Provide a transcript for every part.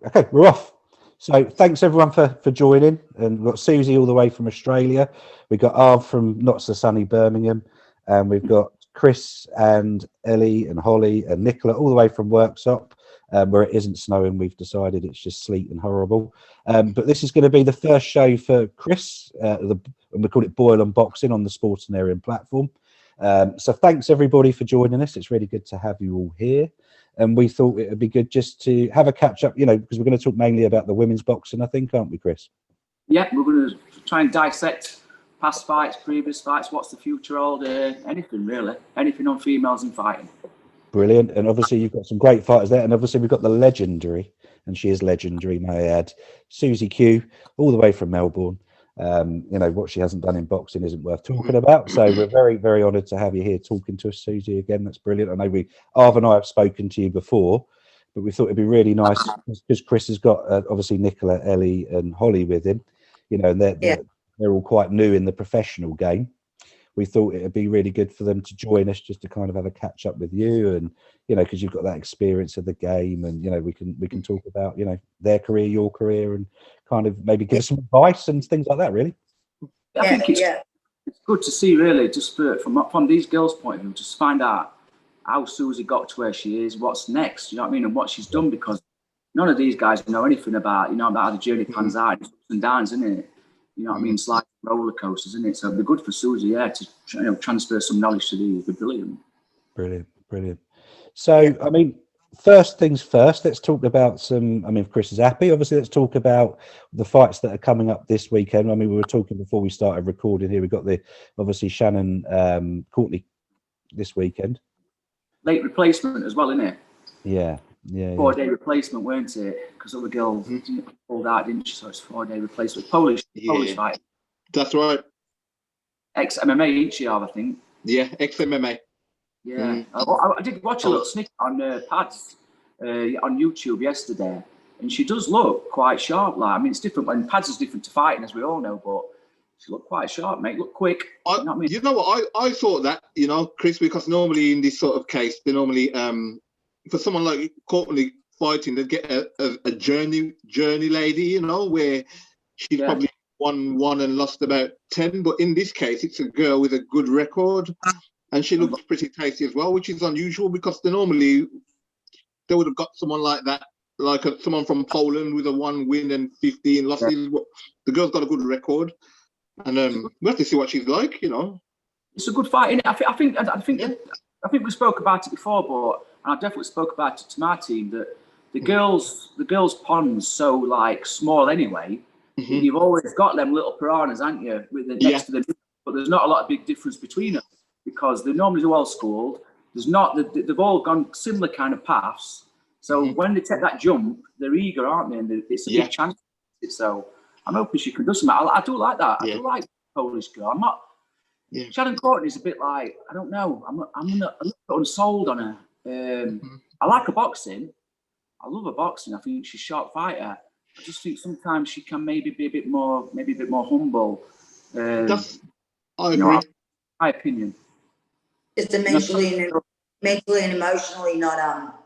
Okay, we're off. So thanks everyone for joining. And we've got Susie all the way from Australia. We've got Arv from not so sunny Birmingham. And we've got Chris and Ellie and Holly and Nicola all the way from Worksop, where it isn't snowing. We've decided it's just sleet and horrible. But this is going to be the first show for Chris, and we call it Boyle Unboxing on the Sportanarium platform. So thanks everybody for joining us. It's really good to have you all here. And we thought it would be good just to have a catch up, because we're going to talk mainly about the women's boxing, I think, aren't we, Chris? Yeah, we're going to try and dissect past fights, previous fights, what's the future hold, anything really, anything on females and fighting. Brilliant. And obviously you've got some great fighters there. And obviously we've got the legendary, and she is legendary, may I add, Susie Q, all the way from Melbourne. What she hasn't done in boxing isn't worth talking about. So we're very, very honoured to have you here talking to us, Susie, again. That's brilliant. I know Arv and I have spoken to you before, but we thought it'd be really nice because Chris has got obviously Nicola, Ellie and Holly with him, and they're all quite new in the professional game. We thought it'd be really good for them to join us just to kind of have a catch up with you, and because you've got that experience of the game, and we can talk about their career, your career, and kind of maybe give us some advice and things like that. Really, I think it's good to see, really, just from these girls' point of view, just find out how Susie got to where she is, what's next, you know what I mean, and what she's done, because none of these guys know anything about about how the journey pans out, it's ups and downs, isn't it? You know what I mean? It's like roller coasters, isn't it? So it'd be good for Susie, to transfer some knowledge to these. It'd be brilliant. So, I mean, first things first, let's talk about if Chris is happy, obviously, let's talk about the fights that are coming up this weekend. I mean, we were talking before we started recording here. We've got obviously Shannon Courtney this weekend. Late replacement as well, isn't it? Yeah. 4-day replacement, weren't it? Because other girl pulled out, didn't she? So it's 4-day replacement. Polish fight. That's right. Ex-MMA each year, I think. Yeah, ex-MMA. Yeah. I did watch a little snippet on Pads on YouTube yesterday, and she does look quite sharp. Like, I mean, it's different when Pads is different to fighting, as we all know, but she looked quite sharp, mate. Look quick. You know what I mean? You know what? I thought that, Chris, because normally in this sort of case, they normally for someone like Courtney fighting, they get a journey lady, where she's probably won and lost about 10. But in this case, it's a girl with a good record, and she looks pretty tasty as well, which is unusual because they would have got someone like that, like someone from Poland with a 1 win and 15 losses. Yeah. The girl's got a good record, and we have to see what she's like. It's a good fight, innit? I think we spoke about it before, but and I definitely spoke about it to my team that the girls' pond's so like small anyway. Mm-hmm. You've always got them little piranhas, haven't you? With the next to them, but there's not a lot of big difference between them because they're normally well schooled. They've all gone similar kind of paths. So when they take that jump, they're eager, aren't they? And it's a big chance. So I'm hoping she can do something. I do like that. I do like the Polish girl. I'm not. Yeah. Shannon Courtney's a bit like, I don't know. I'm a little bit unsold on her. I like her boxing. I love her boxing. I think she's a sharp fighter. I just think sometimes she can maybe be a bit more humble. I agree. My opinion. Just mentally and emotionally not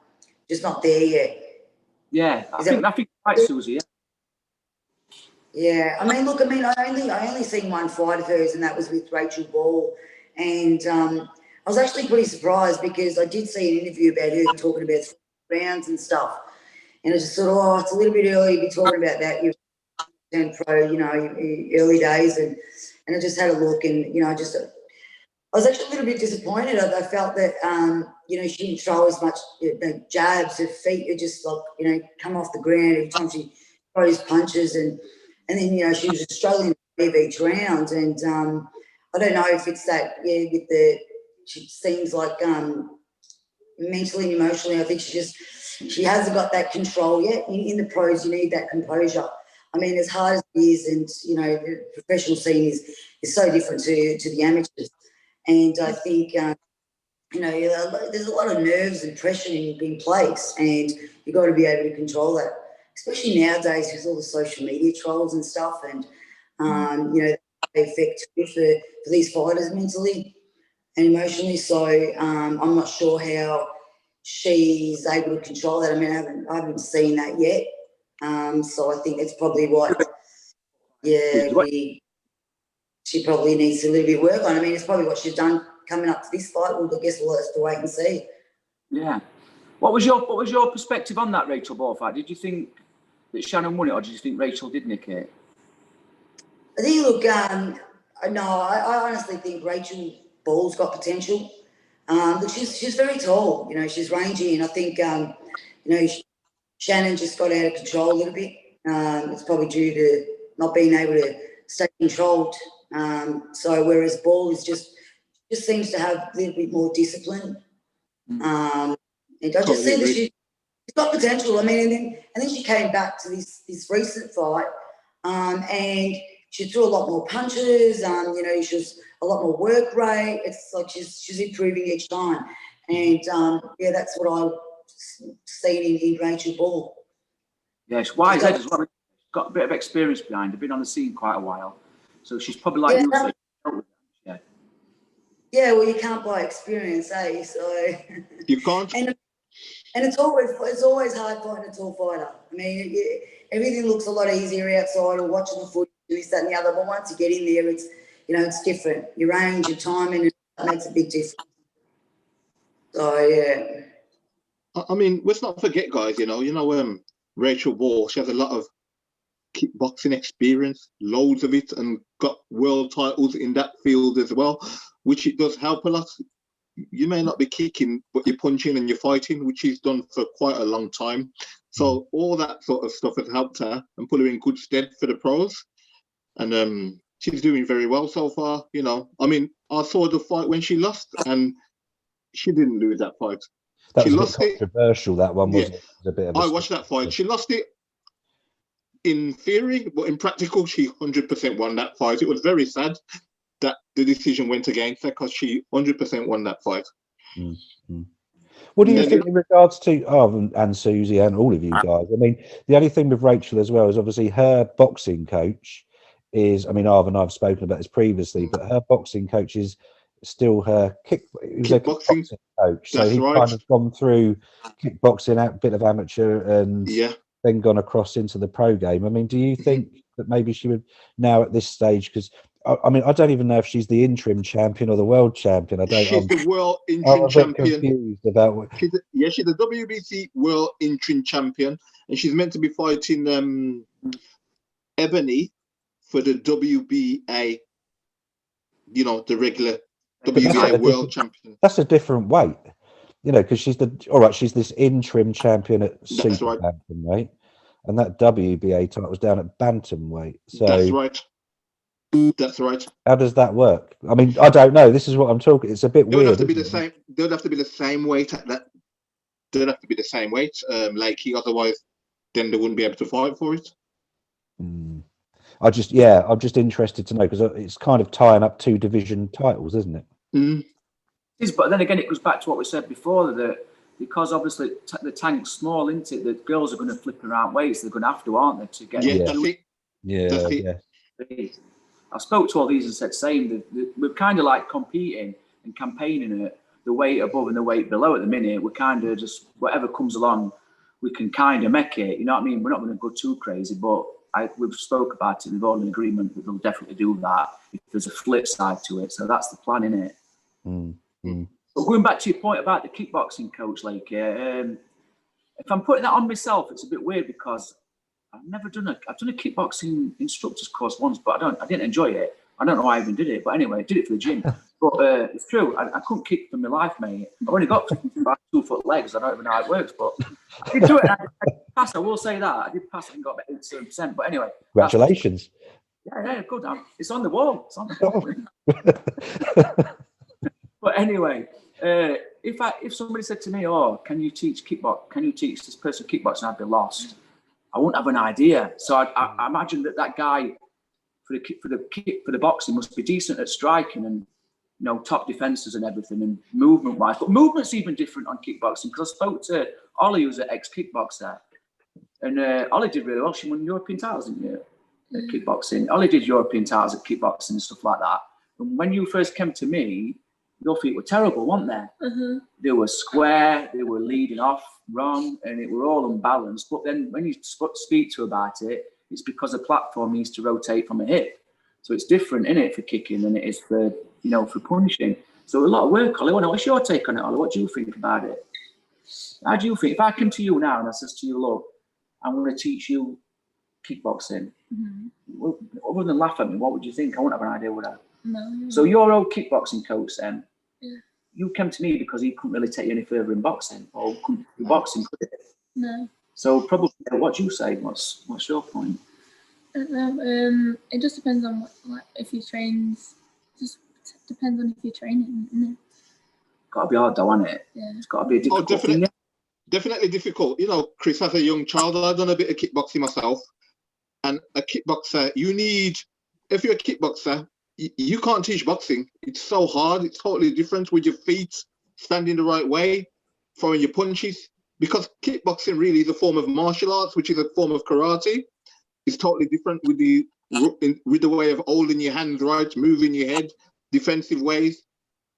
just not there yet. Yeah, I think right, Susie. Yeah, I only seen one fight of hers, and that was with Rachel Ball, and I was actually pretty surprised because I did see an interview about her talking about rounds and stuff, and I just thought, it's a little bit early to be talking about that. You turned pro, early days, and I just had a look, and I was actually a little bit disappointed. I felt that she didn't throw as much jabs. Her feet are just like come off the ground every time she throws punches, and then she was struggling with each round, and I don't know if it's that she seems like mentally and emotionally, I think she hasn't got that control yet. In the pros, you need that composure. I mean, as hard as it is, and the professional scene is so different to the amateurs, and I think there's a lot of nerves and pressure in place, and you've got to be able to control that, especially nowadays with all the social media trolls and stuff, and they affect for these fighters mentally and emotionally. So I'm not sure how she's able to control that. I mean, I haven't seen that yet. So I think it's probably what, she probably needs a little bit of work on. I mean, it's probably what she's done coming up to this fight. Well, I guess we'll have to wait and see. Yeah. What was your perspective on that Rachel Ball fight? Did you think that Shannon won it, or did you think Rachel did nick it? I think, look, no, I honestly think Rachel Ball's got potential. But she's very tall, you know, she's rangy, and I think, you know, Shannon just got out of control a little bit. It's probably due to not being able to stay controlled. So whereas Ball is just seems to have a little bit more discipline. And I just see that she's got potential. I mean, and then she came back to this recent fight, and she threw a lot more punches. You know, she was a lot more work rate. It's like she's improving each time, and yeah, that's what I've seen in Rachel Ball. Yeah, she's wise as well. Got a bit of experience behind her. Been on the scene quite a while, so she's probably like you. Yeah. Yeah, well, you can't buy experience, eh? So you can't. And it's always hard finding a tall fighter. I mean, everything looks a lot easier outside or watching the footage, this, that, and the other. But once you get in there, it's, you know, it's different. Your range, your timing, it makes a big difference. So yeah. I mean, let's not forget, guys. You know, Rachel Ball. She has a lot of kickboxing experience, loads of it, and got world titles in that field as well, which it does help a lot. You may not be kicking, but you're punching and you're fighting, which she's done for quite a long time. So all that sort of stuff has helped her and put her in good stead for the pros. And she's doing very well so far. You know, I mean, I saw the fight when she lost, and she didn't lose that fight. That she was a bit controversial. That one was a bit of. I watched that fight. She lost it in theory, but in practical, she 100% won that fight. It was very sad that the decision went against her because she 100% won that fight. Mm-hmm. What do you think in regards to and Susie and all of you guys? I mean, the only thing with Rachel as well is obviously her boxing coach is, I mean, Arv and I've spoken about this previously, but her boxing coach is still her kickboxing coach. So he's kind of gone through kickboxing, a bit of amateur, and then gone across into the pro game. I mean, do you think that maybe she would now at this stage, because I mean, I don't even know if she's the interim champion or the world champion. She's the world interim champion. Confused about she's the WBC world interim champion, and she's meant to be fighting Ebony for the WBA. You know, the regular WBA world champion. That's a different weight, you know, because she's she's this interim champion at super bantamweight, and that WBA title was down at bantamweight. So that's right. That's right. How does that work? I mean, I don't know. This is what I'm talking. It's a bit weird. Have to be the same. They'll have to be the same weight at that. They'll have to be the same weight, otherwise, then they wouldn't be able to fight for it. I'm just interested to know, because it's kind of tying up two division titles, isn't it? It is, but then again, it goes back to what we said before, that because obviously the tank's small, isn't it? The girls are going to flip around weights. They're going to have to, aren't they, to get? I spoke to all these and said same. We're kind of like competing and campaigning at the weight above and the weight below at the minute. We're kind of just whatever comes along, we can kind of make it. You know what I mean? We're not going to go too crazy, but we've spoke about it. We've all in agreement that they'll definitely do that if there's a flip side to it. So that's the plan, innit? But going back to your point about the kickboxing coach, like, if I'm putting that on myself, it's a bit weird because I've done a kickboxing instructor's course once, but I didn't enjoy it. I don't know why I even did it, but anyway, I did it for the gym. But it's true, I couldn't kick for my life, mate. I've only got about 2 foot legs. I don't even know how it works, but I did do it. I did pass. I will say that I did pass and got about 87%. But anyway, congratulations. Yeah, good. It's on the wall. It's on the wall. But anyway, if somebody said to me, "Oh, can you teach kickbox? Can you teach this person kickboxing?" I'd be lost. I wouldn't have an idea. So I imagine that guy for the boxing must be decent at striking and, you know, top defenses and everything and movement wise. But movement's even different on kickboxing, because I spoke to Ollie, who's an ex-kickboxer, and Ollie did really well. She won European titles, didn't you? At kickboxing. Ollie did European titles at kickboxing and stuff like that. And when you first came to me, your feet were terrible, weren't they? They were square, they were leading off wrong, and it were all unbalanced. But then when you speak to her about it, it's because the platform needs to rotate from a hip. So it's different, isn't it, for kicking than it is for, for punching. So a lot of work, Ollie. What's your take on it, Ollie? What do you think about it? How do you think? If I come to you now and I says to you, look, I'm going to teach you kickboxing, well, other than laugh at me, what would you think? I wouldn't have an idea, would I? No. So your old kickboxing coach then, you came to me because he couldn't really take you any further in boxing, or couldn't do boxing, could it? No. So probably, what do you say? What's your point? I don't know. It just depends on if he trains. Just depends on if you're training, isn't it? Got to be hard though, isn't it? Yeah. It's got to be a difficult thing. Definitely difficult. Chris, as a young child, I've done a bit of kickboxing myself. And a kickboxer, if you're a kickboxer, you can't teach boxing. It's so hard. It's totally different with your feet, standing the right way, throwing your punches. Because kickboxing really is a form of martial arts, which is a form of karate. It's totally different with the way of holding your hands right, moving your head, defensive ways.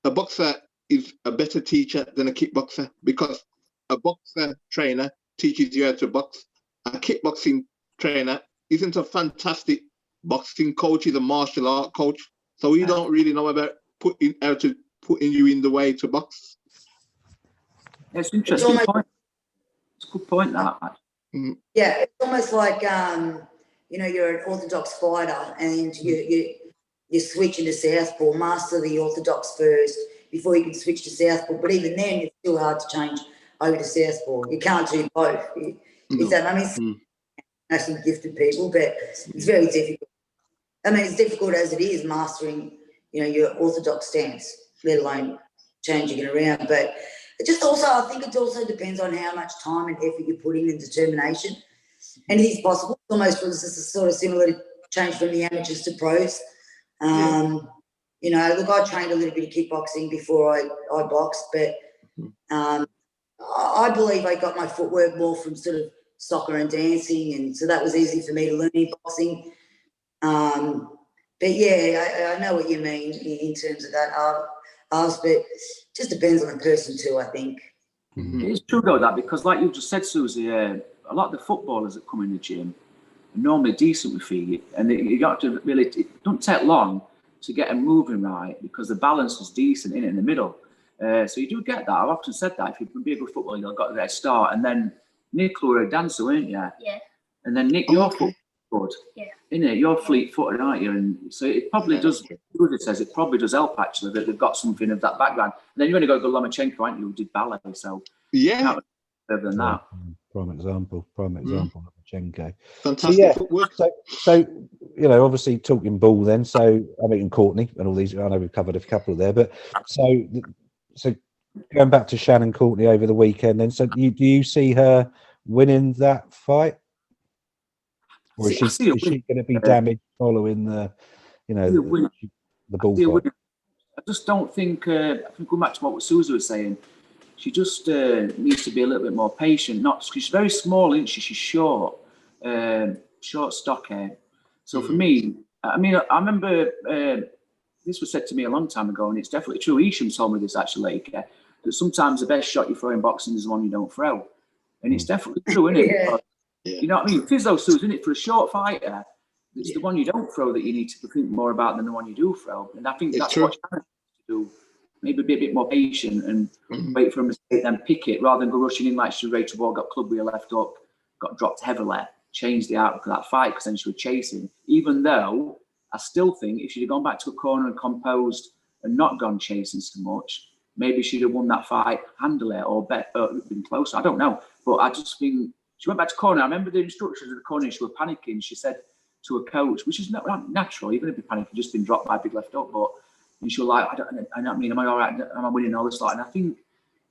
A boxer is a better teacher than a kickboxer because a boxer trainer teaches you how to box. A kickboxing trainer isn't a fantastic boxing coach, he's a martial art coach. So he don't really know about putting you in the way to box. It's interesting point. It's a good point, that. Yeah, it's almost like you're an orthodox fighter and you switch into southpaw, master the orthodox first before you can switch to southpaw. But even then, it's still hard to change over to southpaw. You can't do both. Some gifted people, but it's very difficult. I mean, it's difficult as it is mastering, your orthodox stance, let alone changing it around. But I think it also depends on how much time and effort you put in and determination. And it is possible. It's almost sort of similar to change from the amateurs to pros. Look, I trained a little bit of kickboxing before I boxed, but I believe I got my footwork more from sort of soccer and dancing, and so that was easy for me to learn in boxing. But yeah, I know what you mean in terms of that, but it just depends on the person too, I think. It's true though, that, because like you just said, Susie, a lot of the footballers that come in the gym are normally decent with feet, and you got to really, it don't take long to get them moving right because the balance is decent in the middle. So you do get that. I've often said that if you can be a good footballer, you've got to get a start. And then Nick, you were a dancer, weren't you? Yeah. And then Nick, your foot good. Yeah. Innit? You're fleet-footed, aren't you? And so it probably does. Susie says it probably does help actually that they've got something of that background. And then you've only got to go Lomachenko, aren't you? Who did ballet, so yeah. Further than that. Prime example, Lomachenko. Fantastic footwork. So obviously talking ball then. So I mean, Courtney and all these. I know we've covered a couple there, but so going back to Shannon Courtney over the weekend, then. So do you see her winning that fight, or is she going to be damaged following the ball fight? I just don't think. I think going back to what Susie was saying, she just needs to be a little bit more patient. Not she's very small, isn't she? She's short, stock hair. So for me, I mean, I remember this was said to me a long time ago, and it's definitely true. Isham told me this actually, that sometimes the best shot you throw in boxing is the one you don't throw, and it's definitely true, isn't it? Yeah. You know what I mean? It is though, Susan, isn't it? For a short fighter, it's the one you don't throw that you need to think more about than the one you do throw, and I think that's what Shannon needs to do. Maybe be a bit more patient and wait for a mistake, then pick it rather than go rushing in like she was Rachel Wall, got club wheel left up, got dropped heavily, changed the outlook of that fight because then she was chasing. Even though I still think if she'd have gone back to a corner and composed and not gone chasing so much, maybe she'd have won that fight handily or been closer. I don't know. But I just think she went back to corner. I remember the instructions of the corner, she was panicking. She said to her coach, which is not natural, even if you're panicking, just been dropped by a big left up, but and she was like, I don't mean, am I all right? Am I winning all this lot? And I think,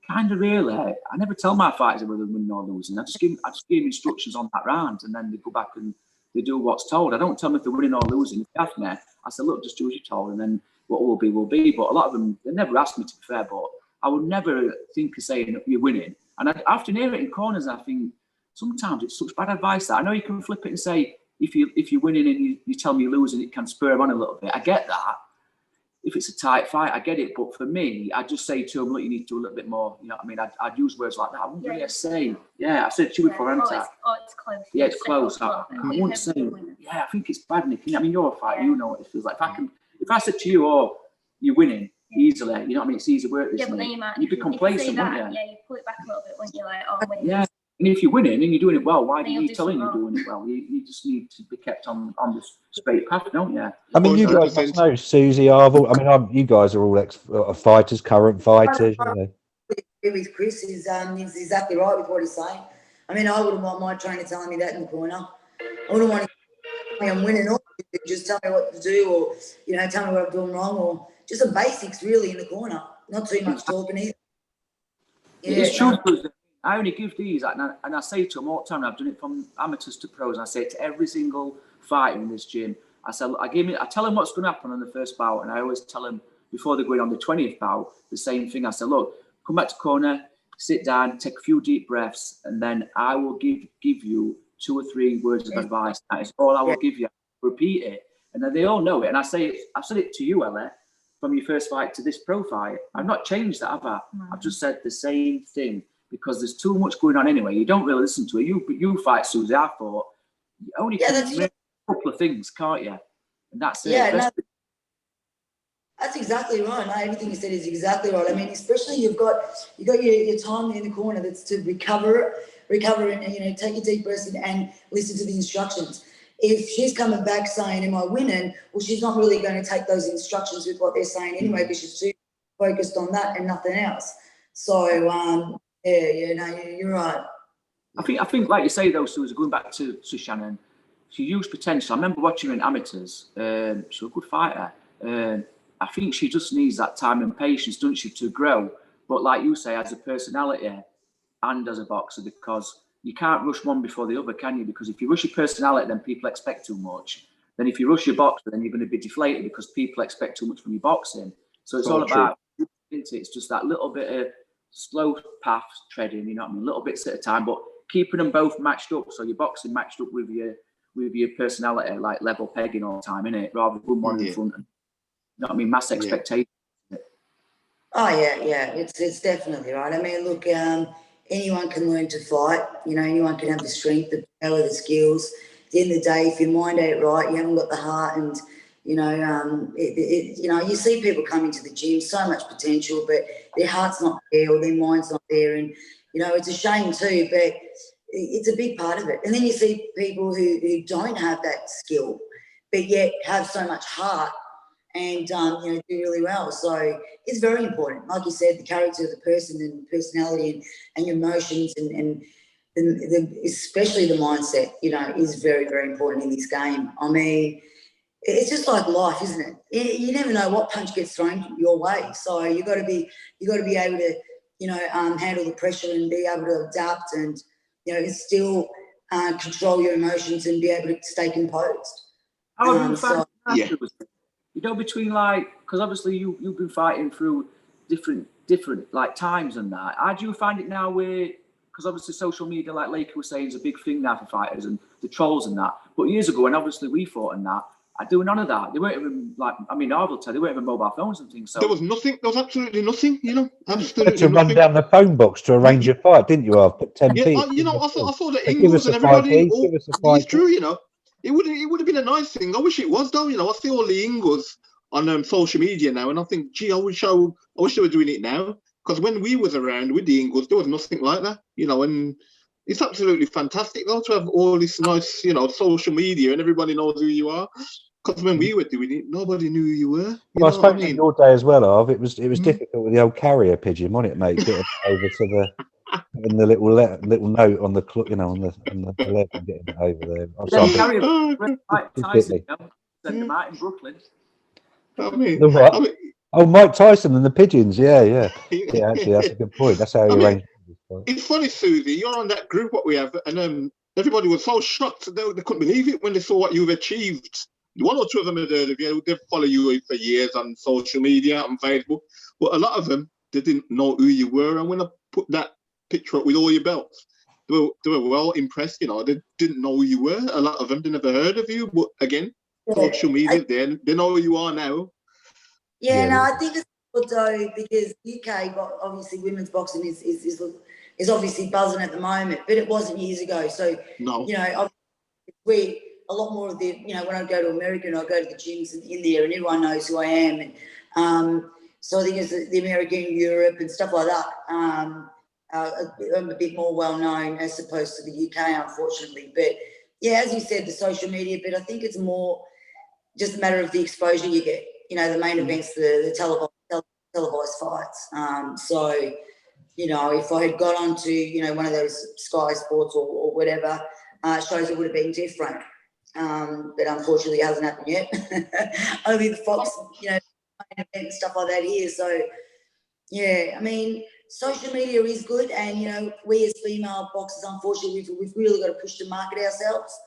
kind of really, I never tell my fighters whether they're winning or losing. I just give them instructions on that round, and then they go back and they do what's told. I don't tell them if they're winning or losing. If they ask me, I say, look, just do as you're told, and then what will be, will be. But a lot of them, they never ask me, to be fair, but I would never think of saying you're winning. And I often hear it in corners, I think, sometimes it's such bad advice that I know you can flip it and say, if you're winning and you tell me you're losing, it can spur them on a little bit. I get that. if it's a tight fight, I get it. But for me, I just say to him, look, you need to do a little bit more. You know what I mean? I'd use words like that. I wouldn't really say, I said to you before, haven't I? It's close. Yeah, it's close. I wouldn't say, I think it's bad, Nick. I mean, you're a fighter, you know what it feels like. If I said to you, oh, you're winning easily, you know what I mean? It's easy work, this, but then you'd be complacent, wouldn't you? Yeah, you pull it back a little bit when you're like, oh, I'm winning. Yeah. And if you're winning and you're doing it well, why do you need telling you're doing it well? You just need to be kept on the straight path, don't you? I mean, you guys must know Susie, Arvel. I mean, you guys are all ex-fighters, current fighters. You know. With Chris is exactly right with what he's saying. I mean, I wouldn't want my trainer telling me that in the corner. I wouldn't want to tell me I'm winning, or just tell me what to do, or tell me what I'm doing wrong, or just the basics really in the corner. Not too much talking either. Yeah, it's true. I only give these, and I say to them all the time, I've done it from amateurs to pros, and I say it to every single fighter in this gym, I say, I tell them what's going to happen on the first bout, and I always tell them before they go in on the 20th bout, the same thing. I say, look, come back to corner, sit down, take a few deep breaths, and then I will give you 2 or 3 words of advice. That is all I will give you. Repeat it. And then they all know it. And I've said it to you, Ella, from your first fight to this pro fight. I've not changed that, have I? No. I've just said the same thing. Because there's too much going on anyway. You don't really listen to it. You fight, Susie. I thought you only can make a couple of things, can't you? And that's it. Yeah, that's exactly right. No, everything you said is exactly right. I mean, especially you've got your time in the corner that's to recover and take a deep breath and listen to the instructions. If she's coming back saying, "Am I winning?" Well, she's not really going to take those instructions with what they're saying anyway, because she's too focused on that and nothing else. So. No, you're right. I think, like you say though, Susie, going back to Shannon, she used potential. I remember watching her in amateurs. She's a good fighter. I think she just needs that time and patience, doesn't she, to grow? But like you say, as a personality and as a boxer, because you can't rush one before the other, can you? Because if you rush your personality, then people expect too much. Then if you rush your boxer, then you're going to be deflated because people expect too much from your boxing. So it's all about, it's just that little bit of slow path treading, you know what I mean, little bits at a time, but keeping them both matched up. So your boxing matched up with your personality, like level pegging all the time, innit? Rather than one in front. You know what I mean? Mass expectations. Oh yeah, it's definitely right. I mean, look, anyone can learn to fight. Anyone can have the strength, the power, the skills. At the end of the day, if your mind ain't right, you haven't got the heart, and you see people coming to the gym, so much potential, but their heart's not there or their mind's not there, and it's a shame too, but it's a big part of it. And then you see people who don't have that skill, but yet have so much heart and do really well. So it's very important, like you said, the character of the person and personality and your emotions and especially the mindset, is very, very important in this game. I mean, it's just like life, isn't it? You never know what punch gets thrown your way. So you got to be able to, handle the pressure and be able to adapt and, still control your emotions and be able to stay composed. Between because obviously you've been fighting through different like times and that. How do you find it now? Because obviously social media, like Lake was saying, is a big thing now for fighters and the trolls and that. But years ago, when obviously we fought and that, I do none of that. They weren't even they weren't even mobile phones and things. So there was nothing. There was absolutely nothing. Absolutely you had to run down the phone box to arrange a fight, didn't you? I've put 10 people. I thought that Ingles and everybody. It's true. It would have been a nice thing. I wish it was though. I see all the Ingles on social media now, and I think, gee, I wish they were doing it now. Because when we was around with the Ingles, there was nothing like that. And it's absolutely fantastic though to have all this nice, social media and everybody knows who you are. Because when we were doing it, nobody knew who you were. Well, I suppose in your day as well, Arv, it was difficult with the old carrier pigeon, wasn't it, mate? Getting over to the little note on the on the leg and getting it over there. Mike Tyson, send them out in Brooklyn. Mike Tyson and the pigeons, yeah. Actually, that's a good point. That's how he arranged. It's funny, Susie. You're on that group what we have, and everybody was so shocked they couldn't believe it when they saw what you've achieved. 1 or 2 of them had heard of you. They follow you for years on social media, on Facebook. But a lot of them, they didn't know who you were. And when I put that picture up with all your belts, they were well impressed. They didn't know who you were. A lot of them, they never heard of you. But again, social media, they know who you are now. Yeah, no, I think it's good though, because UK, obviously women's boxing is obviously buzzing at the moment, but it wasn't years ago. So, No. you know, a lot more of the, you know, when I go to America and I go to the gyms in there and everyone knows who I am. And so I think it's the American, Europe and stuff like that. I'm a bit more well known as opposed to the UK, unfortunately. But yeah, as you said, the social media, but I think it's more just a matter of the exposure you get. You know, the main events, the televised fights. So, you know, if I had got onto, you know, one of those Sky Sports or whatever shows, it would have been different. But unfortunately, it hasn't happened yet. Only the Fox, you know, main event and stuff like that here. So, yeah, I mean, social media is good, and you know, we as female boxers, unfortunately, we've really got to push to market ourselves.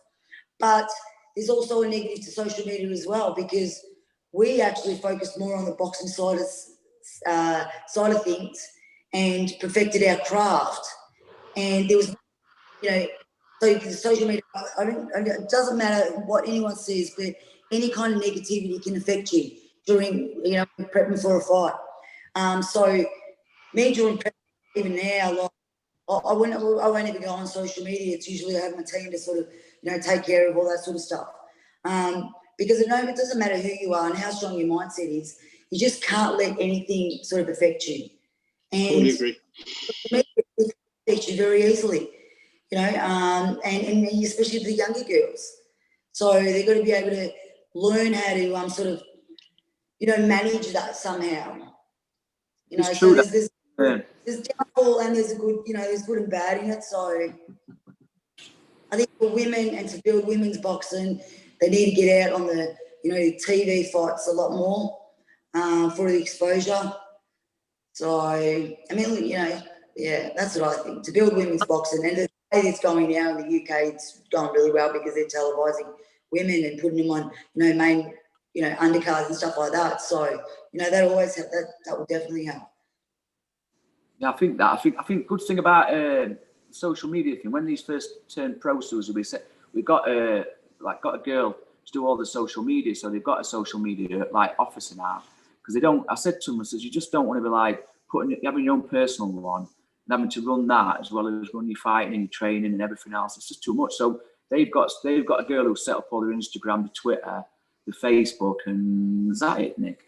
But there's also a negative to social media as well, because we actually focused more on the boxing side of things and perfected our craft. And there was, you know, so the social media, it doesn't matter what anyone says, but any kind of negativity can affect you during, you know, prepping for a fight. So me during prep, even now, like, I won't even go on social media. It's usually I have my team to sort of, you know, take care of all that sort of stuff. Because it doesn't matter who you are and how strong your mindset is, you just can't let anything sort of affect you. And Totally agree. it affects you very easily, you know, and especially the younger girls. So they've got to be able to learn how to sort of, you know, manage that somehow. You know, It's so true there's downfall and there's a good, you know, there's good and bad in it. So I think for women and to build women's boxing, they need to get out on the, you know, TV fights a lot more for the exposure. So, I mean, you know, yeah, that's what I think. To build women's boxing, and the way it's going now in the UK, it's going really well because they're televising women and putting them on, you know, main, you know, undercards and stuff like that. So, you know, that always have, that will definitely help. Yeah, I think good thing about social media thing, when these first turned pro, Susie, we got a girl to do all the social media, so they've got a social media like officer now, because they don't. I said to them, I said, you just don't want to be like having your own personal one and having to run that as well as run your fighting and your training and everything else. It's just too much. So they've got a girl who set up all their Instagram, the Twitter, the Facebook, and is that it, Nick?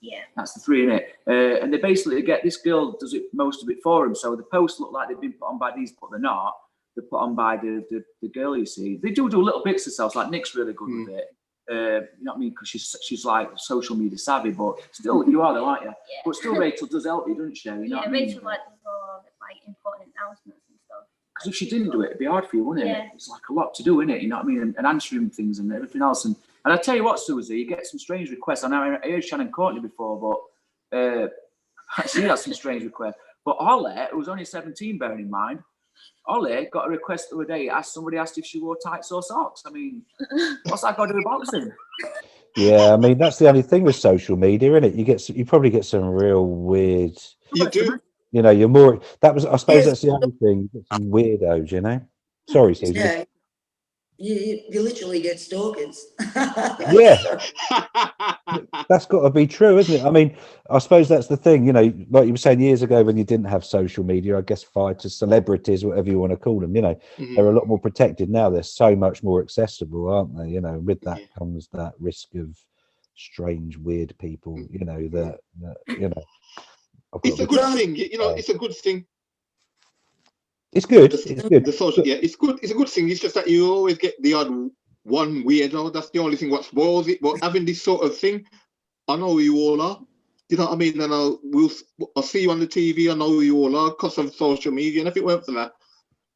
Yeah. That's the three in it. And they basically get, this girl does it, most of it for them. So the posts look like they've been put on by these, but they're not. They're put on by the girl, you see. They do little bits themselves, like Nick's really good with it. You know what I mean? Because she's like social media savvy, but still, you are there, aren't you? Yeah. But still, Rachel does help you, doesn't she? You know what I mean? Rachel like does all like important announcements and stuff. Because if she didn't do it, it'd be hard for you, wouldn't it? Yeah. It's like a lot to do, isn't it? You know what I mean? And answering things and everything else. And I tell you what, Susie, you get some strange requests. I know I heard Shannon Courtney before, but she had some strange requests. But Holly, who was only 17, bearing in mind, Holly got a request the other day. Somebody asked if she wore tights or socks. I mean, what's that got to do with boxing? Yeah, I mean, that's the only thing with social media, isn't it? You probably get some real weird. You do. You know, you're more. I suppose Yes. that's the only thing. You get some weirdos, you know. Sorry, Susie. Yeah. You literally get stalkers. Yeah. That's got to be true, isn't it? I mean, I suppose that's the thing, you know, like you were saying years ago when you didn't have social media, I guess fighters, celebrities, whatever you want to call them, you know, they're a lot more protected now. They're so much more accessible, aren't they? You know, with that comes that risk of strange, weird people, you know, that you know. It's a good thing, you know, it's a good thing. It's good. It's good. The social, yeah, it's good. It's a good thing. It's just that you always get the odd one weirdo. That's the only thing what spoils it. But having this sort of thing, I know who you all are. You know what I mean? And I'll see you on the TV. I know who you all are because of social media. And if it weren't for that,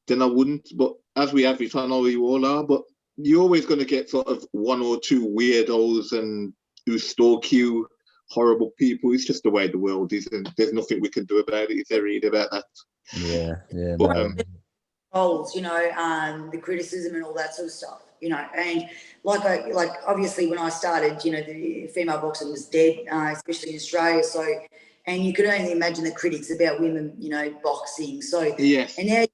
then I wouldn't. But as we have it, I know who you all are. But you're always going to get sort of one or two weirdos and who stalk you, horrible people. It's just the way the world is, and there's nothing we can do about it. If they read about that. Yeah. But, roles, you know, the criticism and all that sort of stuff, you know, and like obviously when I started, you know, the female boxing was dead, especially in Australia. So, and you could only imagine the critics about women, you know, boxing. So, yes. And now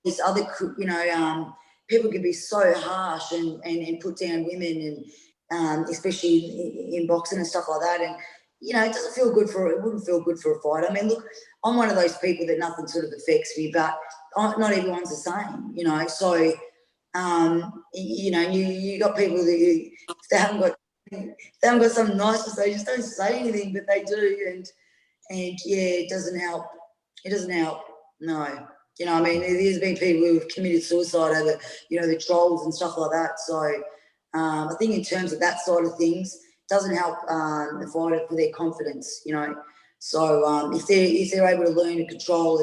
this other, you know, people can be so harsh and put down women and especially in boxing and stuff like that. And you know, it doesn't feel good it wouldn't feel good for a fight. I mean, look, I'm one of those people that nothing sort of affects me, but not everyone's the same, you know. So, you know, you got people that if they haven't got something nice to say, just don't say anything, but they do, and yeah, it doesn't help. It doesn't help. No. You know, I mean, there's been people who have committed suicide over, you know, the trolls and stuff like that. So I think in terms of that side of things, it doesn't help the fighter for their confidence, you know. So if they're able to learn to control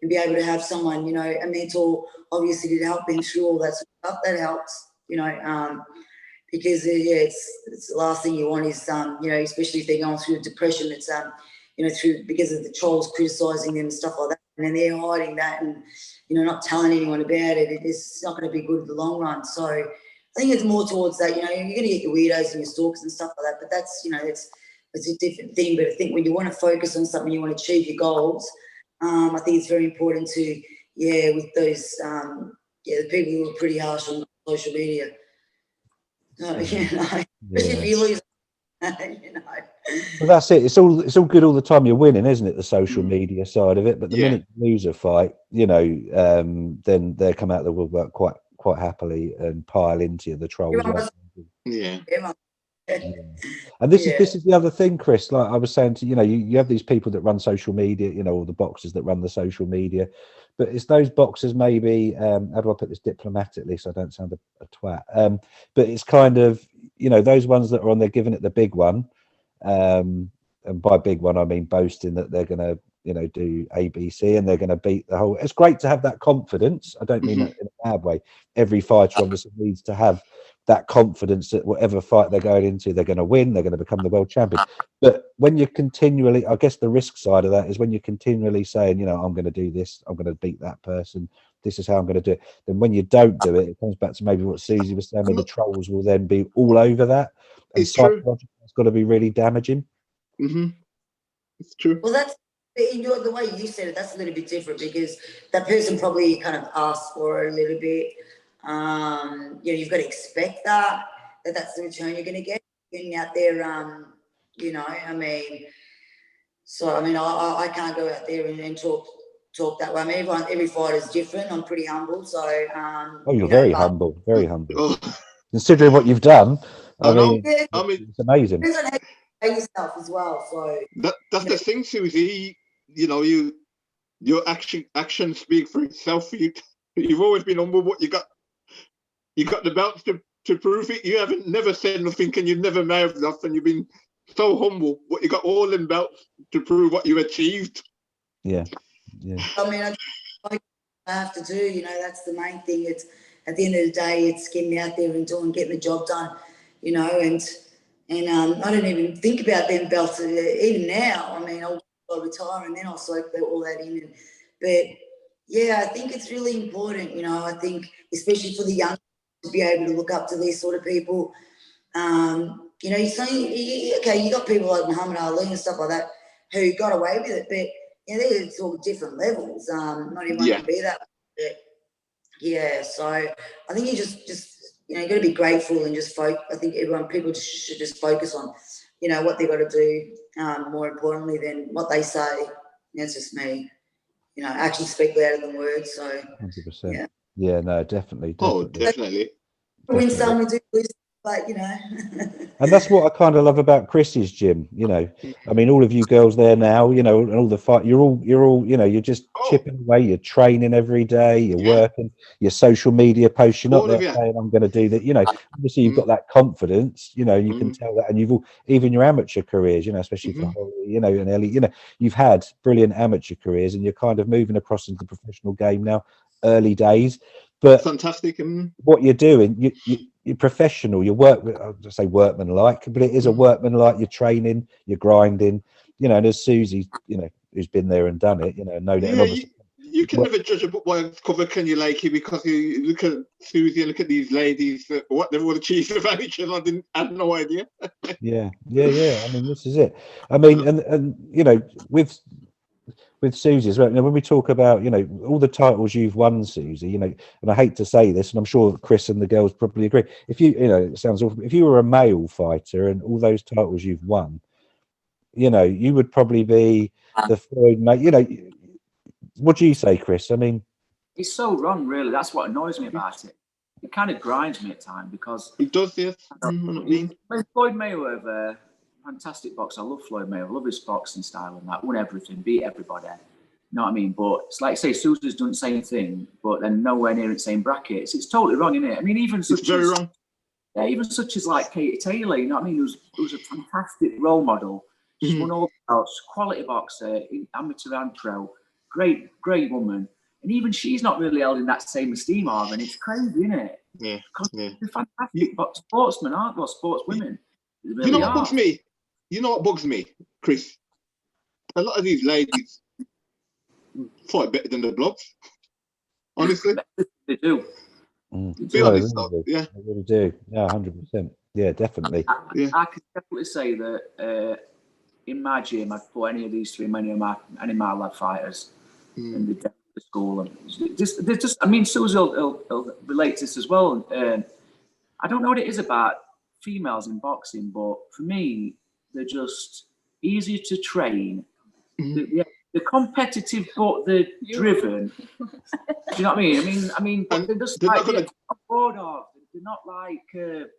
and be able to have someone, you know, a mentor, obviously to help them through all that sort of stuff, that helps, you know, because yeah, it's the last thing you want is, you know, especially if they're going through depression, it's you know, because of the trolls criticising them and stuff like that, and then they're hiding that and, you know, not telling anyone about it. It's not going to be good in the long run. So I think it's more towards that. You know, you're going to get your weirdos and your stalkers and stuff like that, but that's, you know, it's a different thing. But I think when you want to focus on something, you want to achieve your goals, I think it's very important to, yeah, with those, yeah, the people who are pretty harsh on social media. You know, especially if you lose, you know. Well, that's it. It's all good all the time you're winning, isn't it? The social media side of it. But the minute you lose a fight, you know, then they come out of the woodwork quite happily and pile into you, the trolls. Yeah. And this is the other thing, Chris. Like I was saying to you know, you have these people that run social media, you know, all the boxers that run the social media, but it's those boxers maybe. How do I put this diplomatically so I don't sound a twat? But it's kind of, you know, those ones that are on there giving it the big one, and by big one I mean boasting that they're going to, you know, do ABC and they're going to beat the whole. It's great to have that confidence. I don't mean that in a bad way. Every fighter obviously needs to have that confidence that whatever fight they're going into, they're going to win, they're going to become the world champion. But when you're continually, I guess the risk side of that is when you're continually saying, you know, I'm going to do this, I'm going to beat that person, this is how I'm going to do it. Then when you don't do it, it comes back to maybe what Susie was saying, where the trolls will then be all over that. And it's psychologically, it's got to be really damaging. It's true. Well, that's the way you said it. That's a little bit different because that person probably kind of asked for it a little bit. You know, you've got to expect that's the return you're going to get. Getting out there, you know, I mean, so I mean, I can't go out there and talk that way. I mean, every fighter is different. I'm pretty humble, so. Oh, you're very humble, very humble. Oh. Considering what you've done, I mean, it's amazing. Depends on how you yourself as well. So that's the thing, Susie. You know, your actions speak for itself. You've always been humble. What you got the belts to prove it. You haven't never said nothing, and you've never made enough, and you've been so humble. What you got all them belts to prove what you achieved. Yeah. I mean, I have to do. You know, that's the main thing. It's at the end of the day, it's getting out there and getting the job done. You know, and I don't even think about them belts even now. I mean, I'll retire and then I'll soak all that in. But yeah, I think it's really important. You know, I think especially for the young to be able to look up to these sort of people. You know, you're saying, okay, you got people like Muhammad Ali and stuff like that who got away with it, but you know, they're all different levels. Not everyone can be that. But, yeah, so I think you just you know, you got to be grateful and just focus. I think people should just focus on, you know, what they got to do more importantly than what they say. That's just me. You know, actions speak louder than words. So 100%. Yeah, no, definitely. Oh, definitely. Win some, we do lose, but you know. And that's what I kind of love about Chris's gym. You know, I mean, all of you girls there now, you know, and all the fight, you're all, you know, you're just chipping away. You're training every day. You're working. Your social media posts. You're not there saying, "I'm going to do that." You know, obviously you've got that confidence. You know, you can tell that, and you've all, even your amateur careers. You know, especially for Holly, you know, and Ellie. You know, you've had brilliant amateur careers, and you're kind of moving across into the professional game now. Early days, but fantastic. What you're doing, you're professional. You work with, I'll just say workmanlike, but it is a workmanlike. You're training, you're grinding, you know. And as Susie, you know, who's been there and done it, you know, known it. And obviously, you can never judge a book by its cover, can you, Lakey? Because you look at Susie and look at these ladies, what they've all achieved of amateurs. I had no idea. Yeah. I mean, this is it. I mean, and you know, with Susie as well. You know, when we talk about, you know, all the titles you've won, Susie, you know, and I hate to say this, and I'm sure Chris and the girls probably agree. If you know, it sounds awful. If you were a male fighter and all those titles you've won, you know, you would probably be the Floyd mate. You know, what do you say, Chris? I mean, it's so wrong, really. That's what annoys me about it. It kind of grinds me at times because It does, yes. I know what I mean. Floyd Mayweather, fantastic boxer. I love Floyd Mayweather. I love his boxing style and that. Won everything, beat everybody. You know what I mean? But it's like, say, Susie's done the same thing, but then nowhere near in the same brackets. It's totally wrong, isn't it? I mean, even such It's very wrong. Yeah, even such as like Katie Taylor, you know what I mean? Who was a fantastic role model. She's won all the belts, quality boxer, amateur and pro. Great woman. And even she's not really held in that same esteem, and it's crazy, isn't it? Yeah. Because Yeah. they're fantastic sportsmen, aren't they? Or sportswomen. They really You know what are. bugs me? You know what bugs me, Chris? A lot of these ladies fight better than the blokes. Honestly. They do. Be honest, though. Yeah. I really do. Yeah, 100%. Yeah, definitely. I can definitely say that in my gym, I'd put any of these three, any of my lad fighters, and the school, and they're just. I mean, Susie will relate to this as well. I don't know what it is about females in boxing, but for me, they're just easier to train. They're competitive, but they're driven. Do you know what I mean? I mean, but they're just like they're bored of. They're not like. They're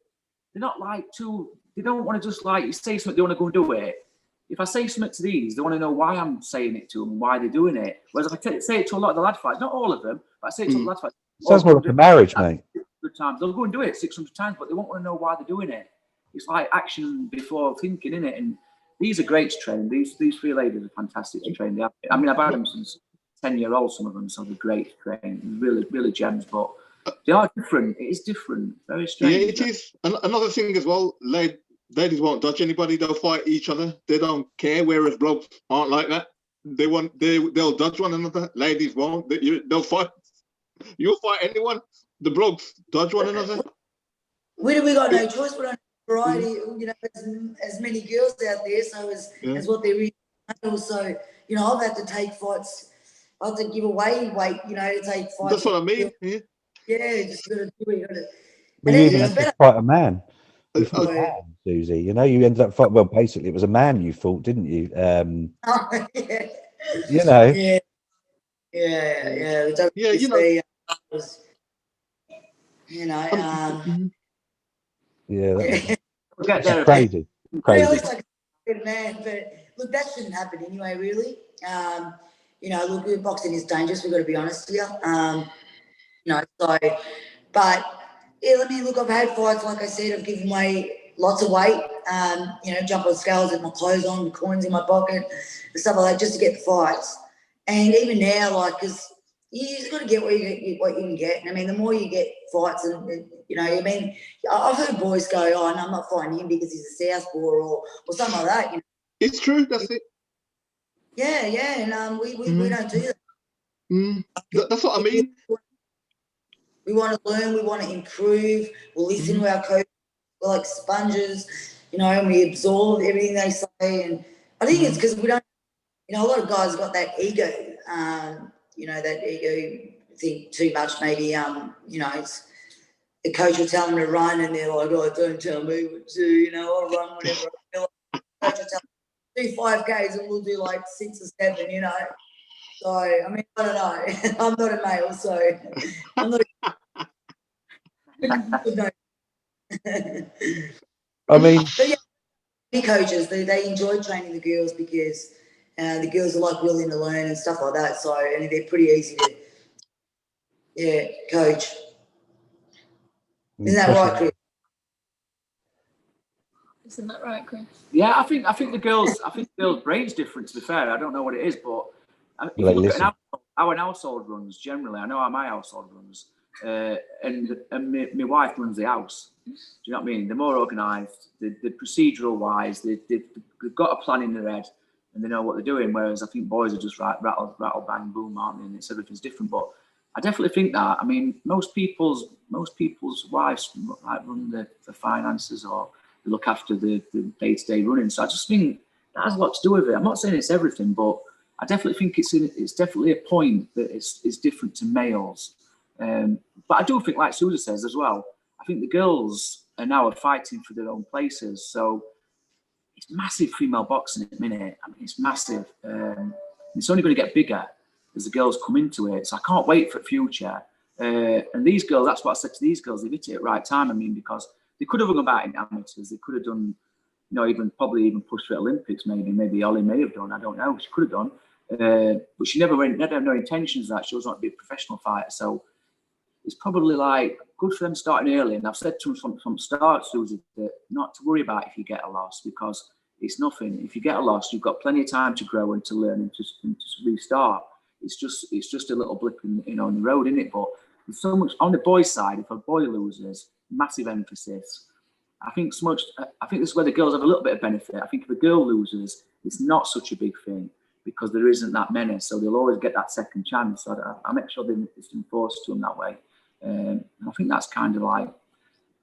not like too. They don't want to just like you say something. They want to go and do it. If I say something to these, they want to know why I'm saying it to them and why they're doing it. Whereas if I say it to a lot of the lad fights, not all of them, but I say it to the lad fights. Sounds more like a marriage, mate. Good times. They'll go and do it 600 times, but they won't want to know why they're doing it. It's like action before thinking, isn't it? And these are great to train. These three ladies are fantastic to train. I mean, I've had them since 10-year-old, some of them, so they're great to train. Really, really gems, but they are different. It is different. Very strange. Yeah, it is. Another thing as well, ladies won't dodge anybody. They'll fight each other. They don't care. Whereas blokes aren't like that. They'll dodge one another. Ladies won't. They'll fight. You'll fight anyone. The blokes dodge one another. We got no choice. We don't have variety. You know, as many girls out there. So as what they're really also, you know, I've had to take fights. I have to give away weight. You know, to take fights. That's what I mean. Yeah, just got to do it. Well, you even had to fight a man. You fought a man, Susie. You know, you ended up fighting. Well, basically, it was a man you fought, didn't you? You know. Yeah. You know. You know. Yeah. That's crazy. Really, like a man, but look, that shouldn't happen anyway. Really. You know, look, boxing is dangerous. We've got to be honest here. You know, so, but yeah, I mean, look, I've had fights, like I said, I've given away lots of weight, you know, jump on scales with my clothes on, with coins in my pocket, and stuff like that, just to get the fights. And even now, like, because you just got to get what you can get. And I mean, the more you get fights, and you know, I mean, I've heard boys go, "Oh, no, I'm not fighting him because he's a southpaw or something like that." You know? It's true. That's it. Yeah, and we don't do that. That's what I mean. We want to learn, we want to improve, we'll listen to our coach, we're like sponges, you know, and we absorb everything they say. And I think it's because we don't, you know, a lot of guys got that ego, you know, that ego thing too much maybe, you know, it's the coach will tell them to run and they're like, oh, don't tell me what to do, you know, I'll run whatever I feel like. The coach will tell me, do 5Ks and we'll do like 6 or 7, you know. So, I mean, I don't know. I'm not a male, so I'm not I mean, but yeah, coaches, they enjoy training the girls because the girls are like willing to learn and stuff like that. So, and they're pretty easy to, coach. Isn't that right, Chris? Isn't that right, Chris? Yeah, I think the girls' brain's different. To be fair, I don't know what it is, but if you look at how an household runs generally, I know how my household runs, and my wife runs the house. Do you know what I mean? They're more organised. The procedural wise, they've got a plan in their head and they know what they're doing. Whereas I think boys are just rattle, bang, boom, aren't they? And everything's different. But I definitely think that. I mean, most people's wives like run the finances or they look after the day-to-day running. So I just think that has a lot to do with it. I'm not saying it's everything, but I definitely think it's definitely a point that it's different to males. But I do think, like Susie says as well, I think the girls are now fighting for their own places. So it's massive female boxing at the minute. I mean, it's massive. It's only going to get bigger as the girls come into it. So I can't wait for the future. And these girls, that's what I said to these girls, they've hit it at the right time. I mean, because they could have hung about in amateurs. They could have done, you know, probably even pushed for Olympics, maybe Ollie may have done. I don't know. She could have done. But she never had no intentions of that. She was not to be a professional fighter. So it's probably like good for them starting early. And I've said to them from the start, Susie, that not to worry about if you get a loss, because it's nothing. If you get a loss, you've got plenty of time to grow and to learn and to restart. It's just a little blip in the road, isn't it? But there's so much on the boys' side. If a boy loses, massive emphasis. I think this is where the girls have a little bit of benefit. I think if a girl loses, it's not such a big thing because there isn't that many, so they'll always get that second chance. So I make sure it's enforced to them that way. And I think that's kind of like a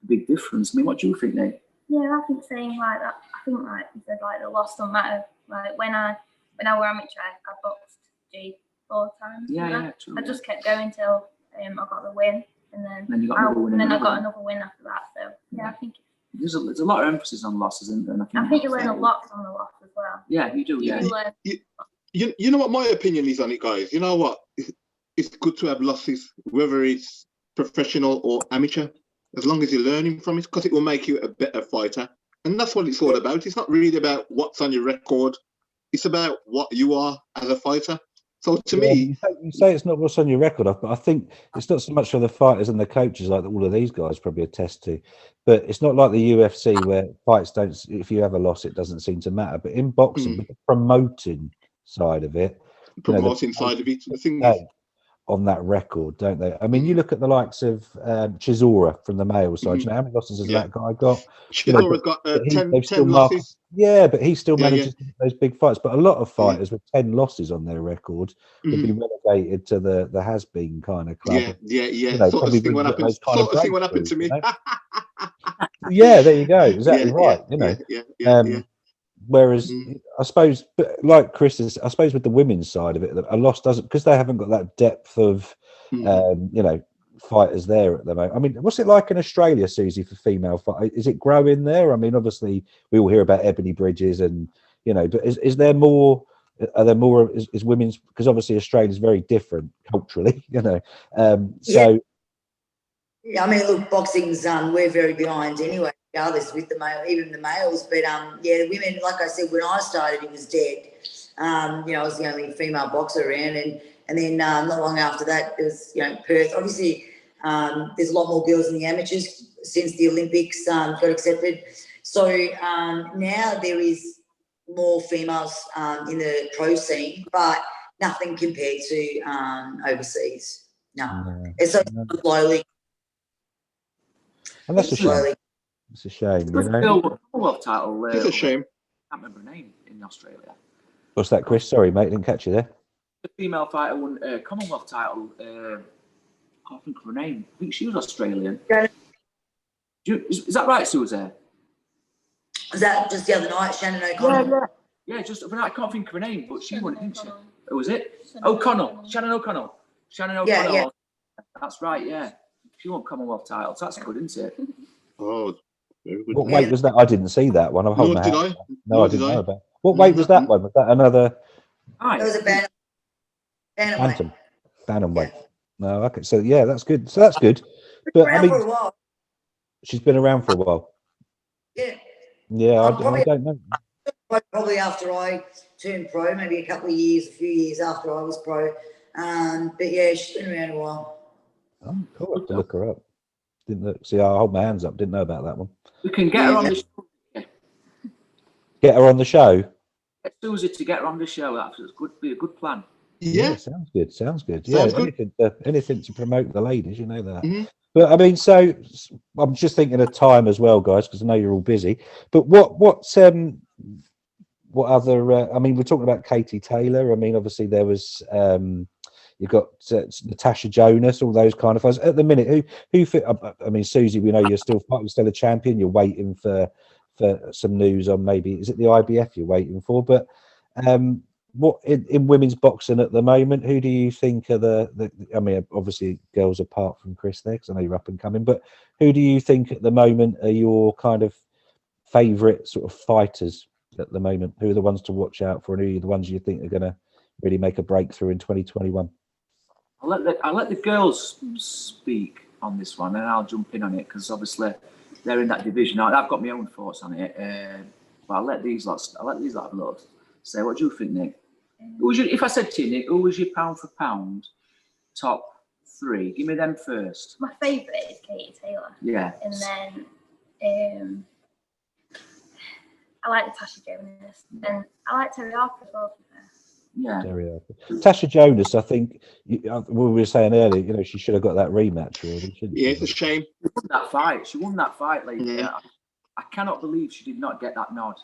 big difference. I mean, what do you think, Nate? Yeah, I think saying like that. I think like you said, like the loss don't matter. Like when I were amateur, I boxed G 4 times. Yeah, true. I just kept going till I got the win, and then you got another win. I got another win after that. So yeah, I think there's a lot of emphasis on losses, isn't there? And I think you learn a lot from the loss as well. Yeah, you do. Yeah. You know what my opinion is on it, guys? You know what? It's good to have losses, whether it's professional or amateur, as long as you're learning from it, because it will make you a better fighter. And that's what it's all about. It's not really about what's on your record. It's about what you are as a fighter. So to me... You say it's not what's on your record, but I think it's not so much for the fighters and the coaches like all of these guys probably attest to. But it's not like the UFC where fights don't... If you have a loss, it doesn't seem to matter. But in boxing, with the promoting side of it... Promoting side of it, the thing is... on that record, don't they? I mean, you look at the likes of Chisora from the male side. You know, how many losses has that guy got? Chisora's got 10 losses. Yeah, but he still manages to get those big fights. But a lot of fighters with 10 losses on their record would be relegated to the has-been kind of club. Yeah. Sort of thing what happened to me. Yeah, there you go. Exactly right. Whereas I suppose, but like Chris is, I suppose with the women's side of it, a loss doesn't, because they haven't got that depth of, fighters there at the moment. I mean, what's it like in Australia, Susie, for female fight? Is it growing there? I mean, obviously we all hear about Ebony Bridges and, but is there more? Are there more? Is women's, because obviously Australia is very different culturally, so. Yeah, I mean, look, boxing's we're very behind anyway, regardless with the male, even the males. But the women, like I said, when I started, it was dead. I was the only female boxer around, and then not long after that, there was Perth. Obviously, there's a lot more girls in the amateurs since the Olympics got accepted. So now there is more females in the pro scene, but nothing compared to overseas. No, it's so slowly. And that's a shame. It's a shame. Commonwealth title. It's a shame. I can't remember her name in Australia. What's that, Chris? Sorry, mate, didn't catch you there. The female fighter won a Commonwealth title. I can't think of her name. I think she was Australian. Yeah. Is that right, Susie? Was that just the other night, Shannon O'Connell? Yeah, I can't think of her name, but she won it, didn't she? Who was it? Shannon O'Connell. Yeah. That's right, yeah. She won Commonwealth titles. That's good, isn't it? Oh, very good. What weight was that? I didn't see that one. Nor did I. No, I didn't know about. What weight was that one? Was that another? It was a bantamweight. No, okay. So yeah, that's good. But I mean, she's been around for a while. Yeah, I don't know. Probably after I turned pro, maybe a few years after I was pro. But yeah, she's been around a while. Oh, cool. I have to look her up. Didn't look. See, I hold my hands up. Didn't know about that one. We can get her on the show. Get her on the show. Get Susie to get her on the show. That's be a good plan. Yeah, sounds good. Yeah, anything to promote the ladies, you know that. But I mean, so I'm just thinking of time as well, guys, because I know you're all busy. But what other? I mean, we're talking about Katie Taylor. I mean, obviously there was. You've got Natasha Jonas, all those kind of fighters. At the minute, who? I mean, Susie, we know you're still a champion. You're waiting for some news on maybe is it the IBF you're waiting for? But what in women's boxing at the moment? Who do you think are the? I mean, obviously girls apart from Chris there, because I know you're up and coming. But who do you think at the moment are your kind of favourite sort of fighters at the moment? Who are the ones to watch out for, and who are the ones you think are going to really make a breakthrough in 2021? I'll let the girls speak on this one, and I'll jump in on it because obviously they're in that division. I've got my own thoughts on it, but I'll let these lot have a look. Say, what do you think, Nick? If I said to you, Nick, who was your pound for pound top 3? Give me them first. My favourite is Katie Taylor. Yeah. And then I like Natasha Jonas, and I like Terry Harper as well. Yeah. Tasha Jonas, I think we were saying earlier, you know, she should have got that rematch, really. Yeah, it's a shame. She won that fight, lady. Yeah. I cannot believe she did not get that nod.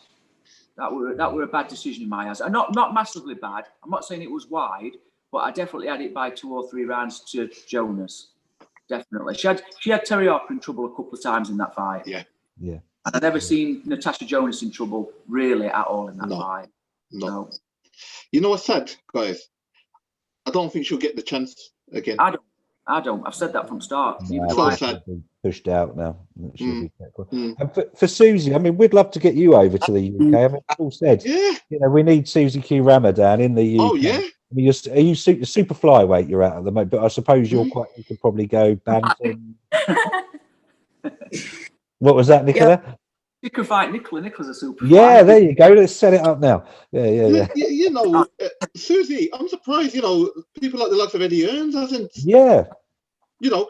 That were a bad decision in my eyes. Not massively bad. I'm not saying it was wide, but I definitely had it by 2 or 3 rounds to Jonas. Definitely. She had Terry Harper in trouble a couple of times in that fight. Yeah. Yeah. And I've never seen Natasha Jonas in trouble really at all in that fight. No. You know what's sad, guys? I don't think she'll get the chance again. I don't. I've said that from start. No, pushed out now. And for Susie, I mean, we'd love to get you over to the UK. I mean, Paul said, you know, we need Susie Q Ramadan in the UK. Oh yeah. I mean, are you super flyweight you're at the moment? But I suppose you could probably go bantam. What was that, Nicola? Yeah. You can fight Nicola. Nicola's a super. Yeah, there you go. Let's set it up now. Yeah. You know, Susie, I'm surprised. You know, people like the likes of Eddie Earns hasn't. Yeah. You know,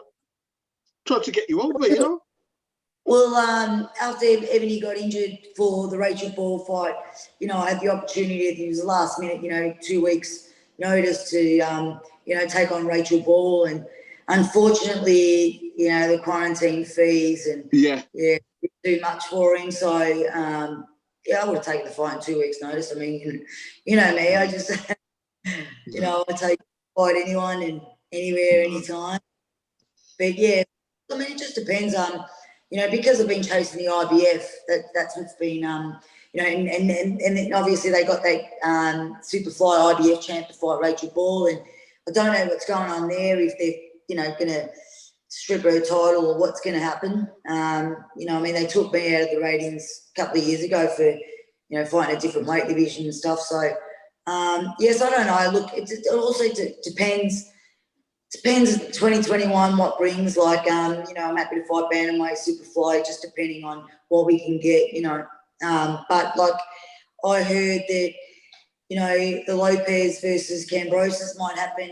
tried to get you over. You know. Well, after Ebony got injured for the Rachel Ball fight, you know, I had the opportunity. It was the last minute. You know, 2 weeks notice to you know, take on Rachel Ball, and unfortunately, you know, the quarantine fees and too much for him. So I would have taken the fight in 2 weeks' notice. I mean, you know me, I just you know, I take fight anyone and anywhere, anytime. But yeah, I mean, it just depends on, you know, because I've been chasing the IBF. That's what's been you know, and then obviously they got that Superfly IBF champ to fight Rachel Ball, and I don't know what's going on there, if they're, you know, going to strip her title or what's going to happen. You know, I mean, they took me out of the ratings a couple of years ago for, you know, fighting a different weight division and stuff. So, yes, I don't know. Look, it also depends. Depends 2021 what brings. Like, you know, I'm happy to fight bantamweight, superfly, just depending on what we can get. You know, but like I heard that, you know, the Lopez versus Cambrosis might happen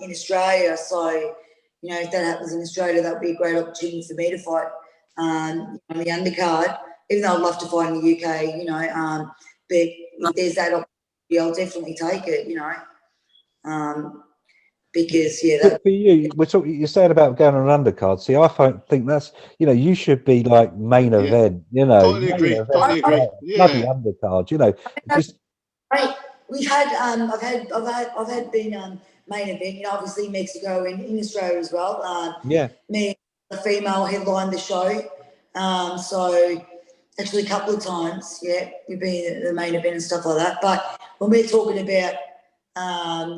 in Australia. So, you know, if that happens in Australia, that would be a great opportunity for me to fight on the undercard, even though I'd love to fight in the UK, you know. But if there's that opportunity, I'll definitely take it, you know. Because, for you, you're saying about going on an undercard. See, I think that's, you know, you should be like main event, you know. Totally agree. Totally agree. Bloody undercard, you know. Just... Right. We've had, I've had been main event, you know, obviously Mexico and in Australia as well. Me, a female headlined the show. So actually a couple of times, we've been at the main event and stuff like that. But when we're talking about,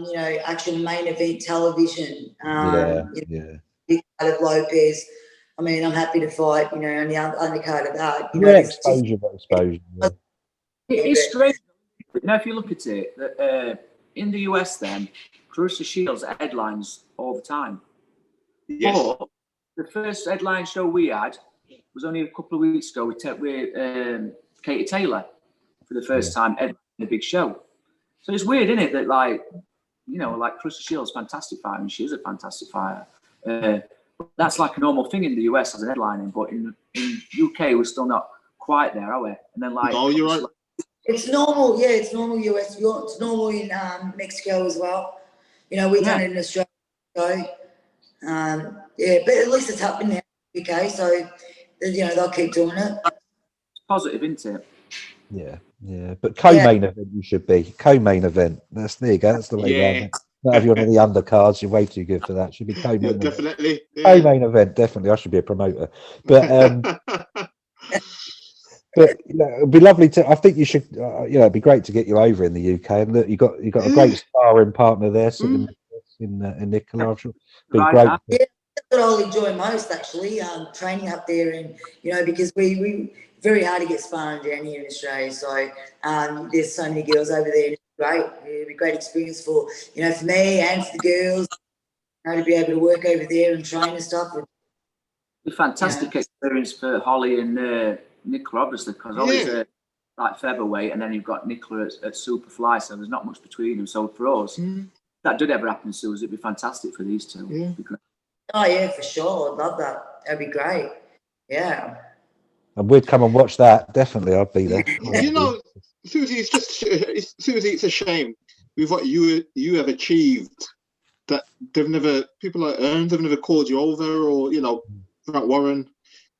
you know, actual main event television, Lopez, I mean, I'm happy to fight, you know, on the undercard of that. You know, exposure. It's strange. Now, if you look at it, in the US, then Clarissa Shields headlines all the time. Yes. But the first headline show we had was only a couple of weeks ago with Katie Taylor for the first time in a big show. So it's weird, isn't it, that, like, you know, like Clarissa Shields, fantastic fighter, and she is a fantastic fighter. That's like a normal thing in the US as a headlining, but in UK we're still not quite there, are we? And then, like, no, you're right. It's normal, it's normal US. It's normal in Mexico as well. You know, we've done it in Australia. So, but at least it's happening now in the UK, so, you know, they'll keep doing it. It's positive, isn't it? Yeah. But co-main event you should be. Co-main event. There you go. That's the way around it. Not have you on any undercards. You're way too good for that. Should be co-main event. Definitely. Co-main event, definitely. I should be a promoter. But but, you know, it'd be lovely to. I think you should. You know, it'd be great to get you over in the UK. And look, you got a great sparring partner there, sitting in Nicola. I'm sure it'd be great. That's what I'll enjoy most, actually, training up there, and you know, because we very hard to get sparring down here in Australia. So there's so many girls over there. It's great. It'd be a great experience for, you know, for me and for the girls, you know, to be able to work over there and train and stuff. A fantastic experience for Holly and Nicola, obviously, because Holly's like featherweight, and then you've got Nicola at Superfly, so there's not much between them. So for us, if that did ever happen, Suze, it'd be fantastic for these two. Yeah. Oh yeah, for sure. I'd love that. That'd be great. Yeah. And we'd come and watch that. Definitely, I'd be there. You know, Susie, it's a shame with what you have achieved that people like Ernst have never called you over, or, you know, Frank Warren.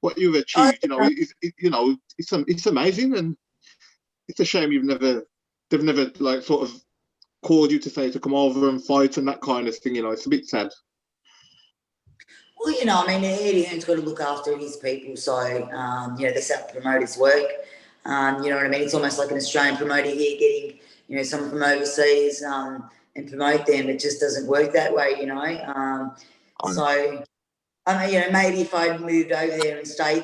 What you've achieved, you know, it's amazing, and it's a shame they've never like sort of called you to come over and fight and that kind of thing. You know, it's a bit sad. Well, you know, I mean, Eddie Hearn's got to look after his people, so you know, that's how promoters work. You know what I mean? It's almost like an Australian promoter here getting, you know, someone from overseas and promote them. It just doesn't work that way, you know. So, I mean, you know, maybe if I'd moved over there and stayed,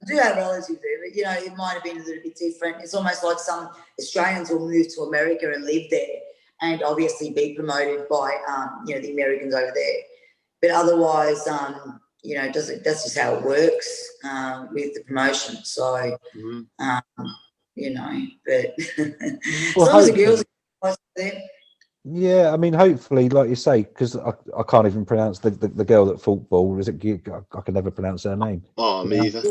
I do have relatives there, but, you know, it might have been a little bit different. It's almost like some Australians will move to America and live there and obviously be promoted by, you know, the Americans over there. But otherwise, you know, that's just how it works with the promotion. So, you know, but as long as the girls are there. Yeah, I mean, hopefully, like you say, because I can't even pronounce the girl that fought ball. Is it? I can never pronounce her name. Oh, me either.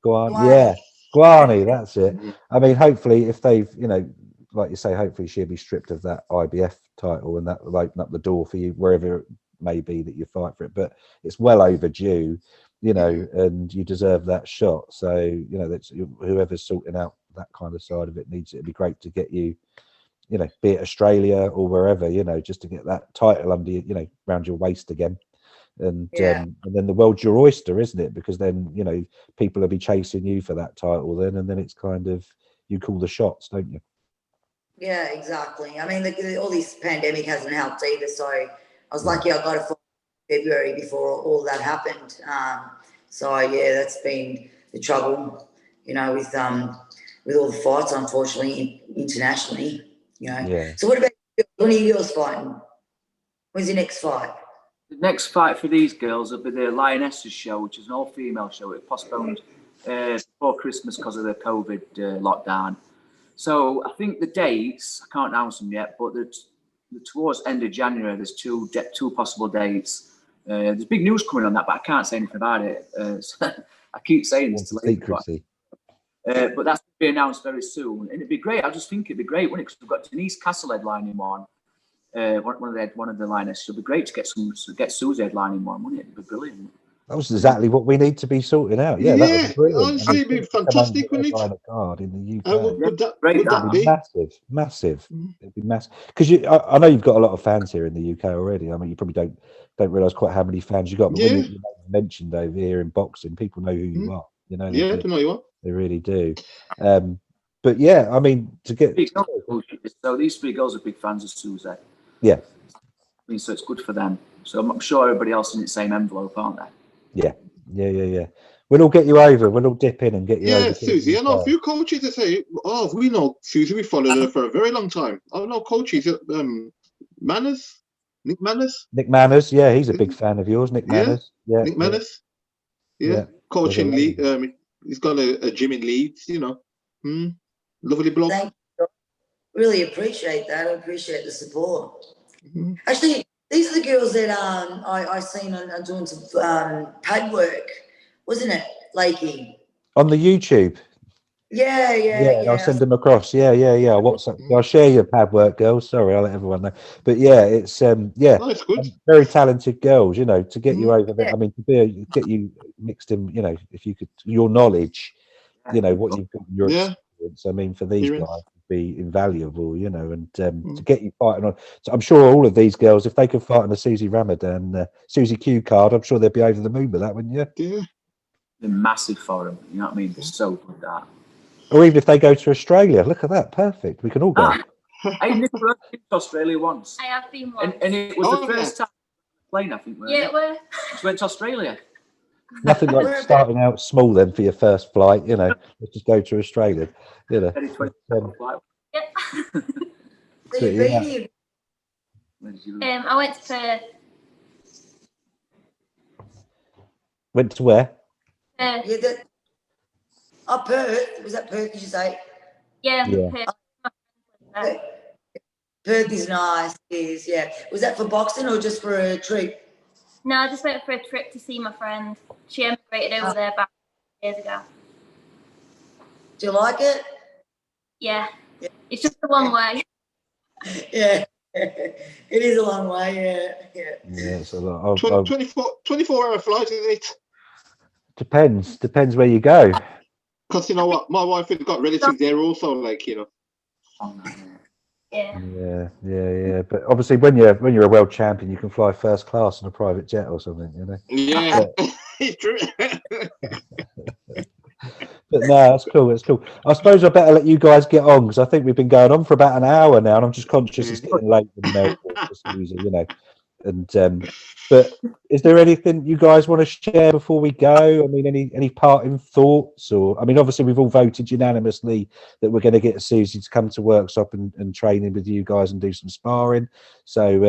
Guani. Yeah, Guani. That's it. I mean, hopefully, if they've, you know, like you say, hopefully she'll be stripped of that IBF title, and that will open up the door for you wherever it may be that you fight for it. But it's well overdue, you know, and you deserve that shot. So, you know, that's whoever's sorting out that kind of side of it needs it. It'd be great to get you, you know, be it Australia or wherever, you know, just to get that title under, you know, around your waist again. And then the world's your oyster, isn't it? Because then, you know, people will be chasing you for that title then, and then it's kind of, you call the shots, don't you? Yeah, exactly. I mean, all this pandemic hasn't helped either. So I was lucky I got a fight in February before all that happened. So yeah, that's been the trouble, you know, with all the fights, unfortunately, internationally. You know. Yeah. So what about when are you girls fighting? When's your next fight? The next fight for these girls will be the Lionesses show, which is an all-female show. It postponed before Christmas because of the COVID lockdown. So I think the dates, I can't announce them yet, but towards end of January, there's two possible dates. There's big news coming on that, but I can't say anything about it. I keep saying it's secrecy. But that's to be announced very soon, and it'd be great. I just think it'd be great, wouldn't it? Because we've got Denise Castle headlining one of the liners. It'd be great to get Susie headlining one, wouldn't it? It'd be brilliant. That was exactly what we need to be sorting out. Yeah, that would be brilliant. Honestly, it'd be fantastic, wouldn't it? Card in the UK. Would that be massive? It'd be massive. Because I know you've got a lot of fans here in the UK already. I mean, you probably don't realise quite how many fans you got. But when you mentioned over here in boxing, people know who you are. You know, they know you are. They really do. But yeah, I mean, to get so these three girls are big fans of Susie. Yeah. I mean, so it's good for them. So I'm sure everybody else in the same envelope, aren't they? Yeah. We'll all get you over. We'll all dip in and get you over. Yeah, Susie. I know a few coaches that say, "Oh, we know Susie. We followed her for a very long time." I know coaches. Manners, Nick Manners. Nick Manners, yeah, he's a big fan of yours. Nick Manners, yeah. Nick Manners, yeah. Coaching Leeds. He's got a gym in Leeds. You know, lovely bloke. Thank you. Really appreciate that. I appreciate the support. Actually, these are the girls that I seen on doing some pad work, wasn't it, Lakey? On the YouTube. Yeah. I'll send them across. Yeah. I'll share your pad work, girls. Sorry, I'll let everyone know. But yeah, it's it's good. Very talented girls. You know, to get you over there. I mean, get you mixed in. You know, if you could, your knowledge, you know, what you've got, your experience. I mean, for these guys, would be invaluable. You know, and to get you fighting on. So I'm sure all of these girls, if they could fight on the Susie Ramadan, Susie Q card, I'm sure they'd be over the moon with that, wouldn't you? Yeah. They're massive for them. You know what I mean? They're so good at that. Or even if they go to Australia, look at that, perfect. We can all go. Hey, Nicola, I've been to Australia once. I have been once. And it was the first time plane, I think. Yeah, it was. She went to Australia. Nothing like starting out small then for your first flight, you know. Let's just go to Australia, you know. Yeah. So you've been here. I went to Perth. Went to where? Perth. Yeah, Perth. Was that Perth, did you say? Yeah, Yeah. Perth. Perth is nice, is, yeah. Was that for boxing or just for a trip? No, I just went for a trip to see my friend. She emigrated over there back years ago. Do you like it? Yeah. It's just a long way. Yeah. It is a long way, yeah. Yeah, it's a lot. 24-hour flight, isn't it? Depends where you go. Because you know what, my wife has got relatives there also, like, you know. Yeah. But obviously, when you're a world champion, you can fly first class in a private jet or something, you know. Yeah, it's true. But no, it's cool. It's cool. I suppose I better let you guys get on because I think we've been going on for about an hour now, and I'm just conscious it's getting late in Melbourne, you know. And but is there anything you guys want to share before we go? I mean, any parting thoughts? Or I mean, obviously we've all voted unanimously that we're going to get Susie to come to workshop and training with you guys and do some sparring. So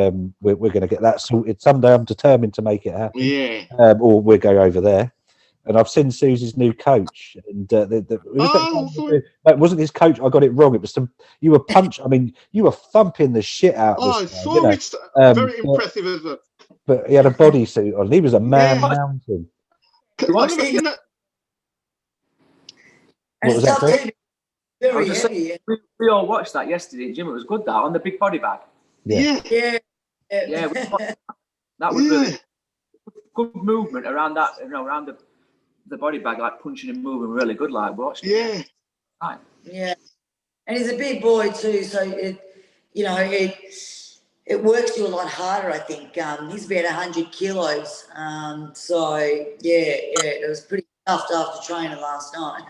we're going to get that sorted someday. I'm determined to make it happen. Yeah. Or we'll go over there. And I've seen Susie's new coach, and it wasn't his coach. I got it wrong. It was you were I mean, you were thumping the shit out of this guy. So you know? it's very impressive as well. But he had a bodysuit on. He was a man mountain. What was that? Tough, very heavy. We all watched that yesterday, Jim. It was good, that, on the big body bag. Yeah. That was really good movement around that, you know, around the body bag, like punching and moving really good, like watching. Yeah. Right. Yeah. And he's a big boy too, so it works you a lot harder, I think. He's about 100 kilos. So it was pretty tough after training last night.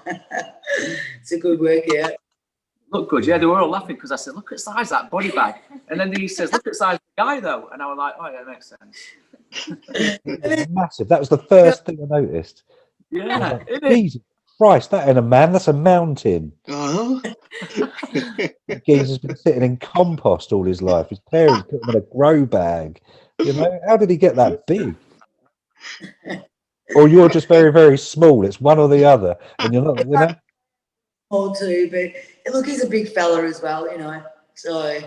It's a good workout. Look good, yeah. They were all laughing because I said, "Look at the size of that body bag," and then he says, "Look at the size of the guy, though," and I was like, "Oh yeah, that makes sense." It's massive. That was the first thing I noticed. Yeah, Jesus Christ, that ain't a man. That's a mountain. Geezer's been sitting in compost all his life. His parents put him in a grow bag. You know, how did he get that big? Or you're just very, very small. It's one or the other, and you're not. You know. Small too, but look, he's a big fella as well. You know, so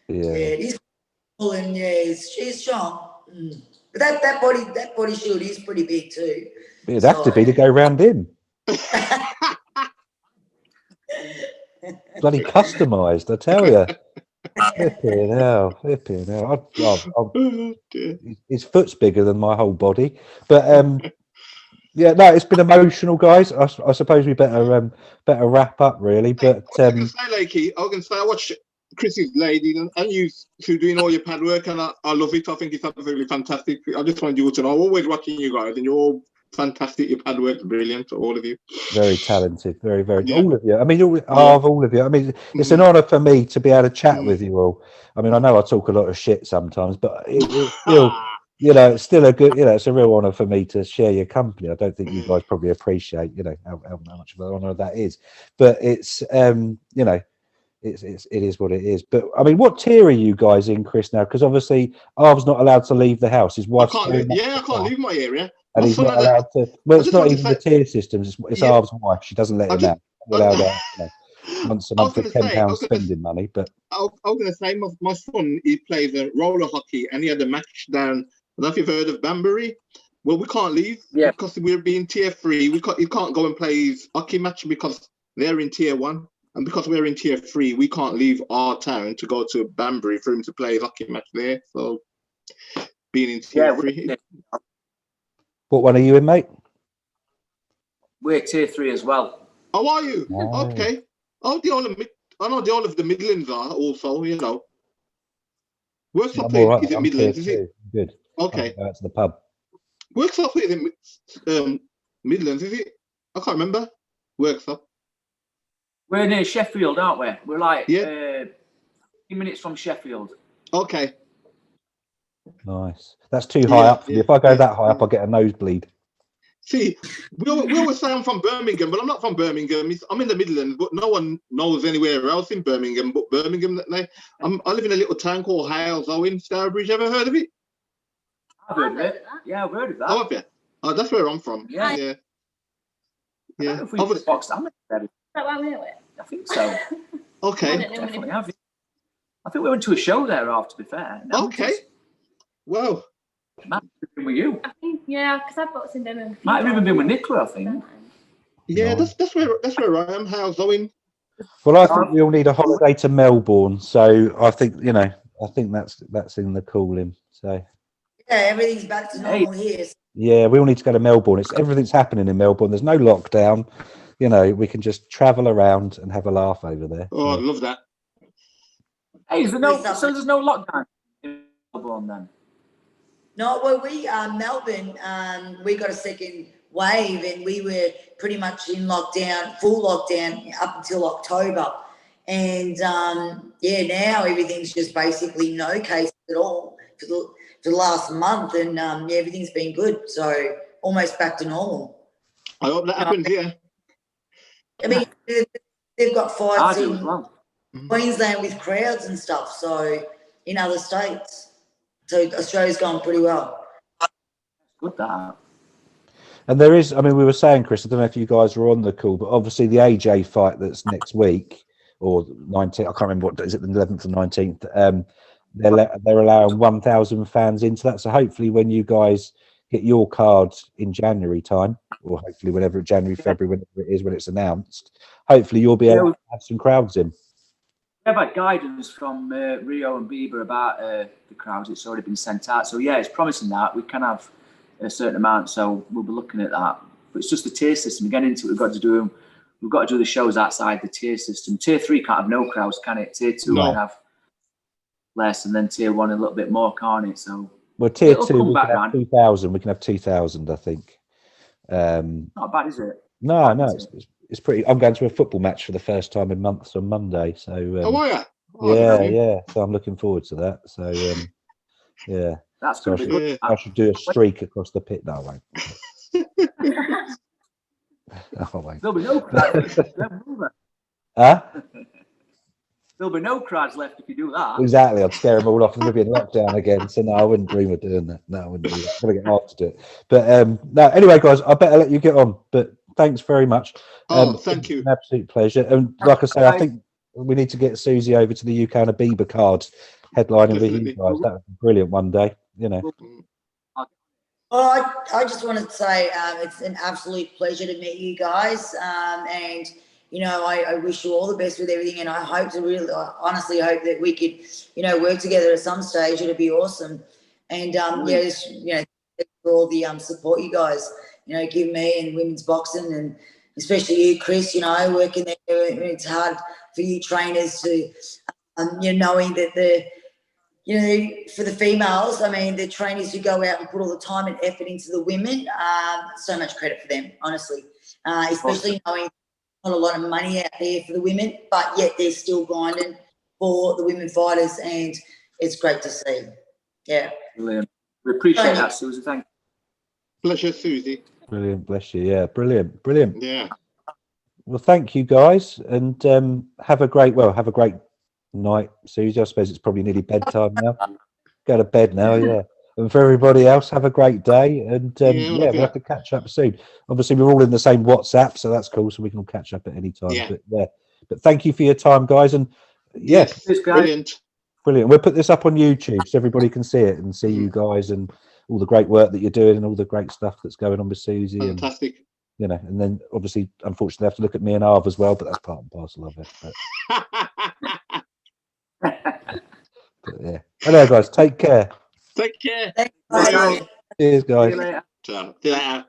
he's cool and she's strong. But that body shield is pretty big too. It'd have to be to go round in. Bloody customised, I tell you. Flipping hell. His foot's bigger than my whole body. But yeah, no, it's been emotional, guys. I suppose we better wrap up, really. But I can say, Lakey, I watched Chrissy's lady and you two doing all your pad work, and I love it. I think it's absolutely fantastic. I just wanted you to know, I'm always watching you guys, and you're all fantastic. Your pad work's brilliant, all of you. Very talented, very, very. All of you. I mean, all of you. I mean, it's an honour for me to be able to chat with you all. I mean, I know I talk a lot of shit sometimes, but it's still, you know, it's still a good, you know, it's a real honour for me to share your company. I don't think you guys probably appreciate, you know, how much of an honour that is. But it's, you know, it is what it is. But I mean, what tier are you guys in, Chris, now? Because obviously Arv's not allowed to leave the house. His wife I can't leave my area. And he's not allowed to. Well, it's not even the tier system. It's Arv's wife. She doesn't let him out. Allowed out, you know, once a month for £10 spending money. But I was going to say, my son, he plays roller hockey, and he had a match down. I don't know if you've heard of Banbury. Well, we can't leave because we're being tier 3. He can't go and play his hockey match because they're in tier 1. And because we're in tier 3, we can't leave our town to go to Banbury for him to play his hockey match there. So, being in tier 3. What one are you in, mate? We're tier 3 as well. How are you? Oh. Okay. I know the all of the Midlands are also, you know. Workshop is it Midlands, is it? Good. Okay. Go out to the pub. Workshop is it Midlands, is it? I can't remember. Workshop. We're near Sheffield, aren't we? We're like 15 minutes from Sheffield. Okay. Nice. That's too high up for me. If I go that high up, I get a nosebleed. See, we always say I'm from Birmingham, but I'm not from Birmingham. I'm in the Midlands, but no one knows anywhere else in Birmingham but Birmingham. I live in a little town called Hales in Stourbridge. Ever heard of it? I've heard of it. Yeah, I've heard of that. Oh, have you? Oh, that's where I'm from. Yeah. Yeah. I don't know if we've boxed Is that why we know it? I think so. Okay. Definitely have. I think we went to a show there, to be fair. Okay. Wow. Might have been with you. I think, yeah, because I've boxed in Birmingham. Might have even been with Nicola, I think. Yeah, that's where I am. How's going? Well, I think we all need a holiday to Melbourne, so I think that's in the calling. So Yeah, everything's back to normal here. yeah, we all need to go to Melbourne. Everything's happening in Melbourne. There's no lockdown. We can just travel around and have a laugh over there. Oh, I love that. Hey, there's no lockdown in Melbourne then? No, well, Melbourne, we got a second wave and we were pretty much in lockdown, full lockdown up until October. And now everything's just basically no cases at all for the last month, and everything's been good. So almost back to normal. I hope that happens. Yeah. I mean, they've got fights in well. Queensland with crowds and stuff. So in other states. So Australia's gone pretty well. Good that. And there is, we were saying, Chris, I don't know if you guys were on the call, but obviously the AJ fight that's next week or 19th, I can't remember what, is it the 11th or 19th? They're allowing 1,000 fans into that. So hopefully when you guys get your card in January time, or hopefully whenever January, February, whenever it is when it's announced, hopefully you'll be able to have some crowds in. We have had guidance from Rio and Bieber about the crowds. It's already been sent out. So, yeah, it's promising that. We can have a certain amount, so we'll be looking at that. But it's just the tier system. Getting into it, we've got to do the shows outside the tier system. Tier 3 can't have no crowds, can it? Tier 2 might have less, and then Tier 1 a little bit more, can't it? So, well, Tier 2, we can have 2,000. We can have 2,000, I think. Not bad, is it? No, it's pretty. I'm going to a football match for the first time in months on Monday. So are you? Yeah. So I'm looking forward to that. So yeah, that's going to be good. I should do a streak across the pit. No, I won't. There'll be no crowds. Huh? There'll be no crowds left if you do that. Exactly. I'd scare them all off and they'll be in lockdown again. So no, I wouldn't dream of doing that. No, I wouldn't do that. I'm going to get hard to do it. But no. Anyway, guys, I better let you get on. But thanks very much. Thank you. An absolute pleasure. And like I say, I think we need to get Susie over to the UK on a Bieber card headlining with you guys. That would be brilliant one day, Well, I just wanted to say it's an absolute pleasure to meet you guys. And, I wish you all the best with everything. And I honestly hope that we could, work together at some stage. It'd be awesome. And, for all the support you guys, give me and women's boxing, and especially you, Chris, working there. It's hard for you trainers to, knowing that for the females, the trainers who go out and put all the time and effort into the women, so much credit for them, honestly, especially knowing not a lot of money out there for the women, but yet they're still grinding for the women fighters, and it's great to see. Yeah. Brilliant. We appreciate that, Susie. Thank you. Pleasure, Susie. Brilliant, bless you. Yeah, brilliant. Yeah. Well, thank you guys, and have a great night, Susie. I suppose it's probably nearly bedtime now. Go to bed now, yeah. And for everybody else, have a great day, and we'll have to catch up soon. Obviously, we're all in the same WhatsApp, so that's cool. So we can all catch up at any time. Yeah. But thank you for your time, guys, and yes, brilliant. We'll put this up on YouTube so everybody can see it and see you guys and all the great work that you're doing and all the great stuff that's going on with Susie. Fantastic. And, and then obviously, unfortunately, have to look at me and Arv as well, but that's part and parcel of it. But yeah. Anyway, guys, take care. Take care. Thanks, guys. Cheers, guys. See you later. See you later.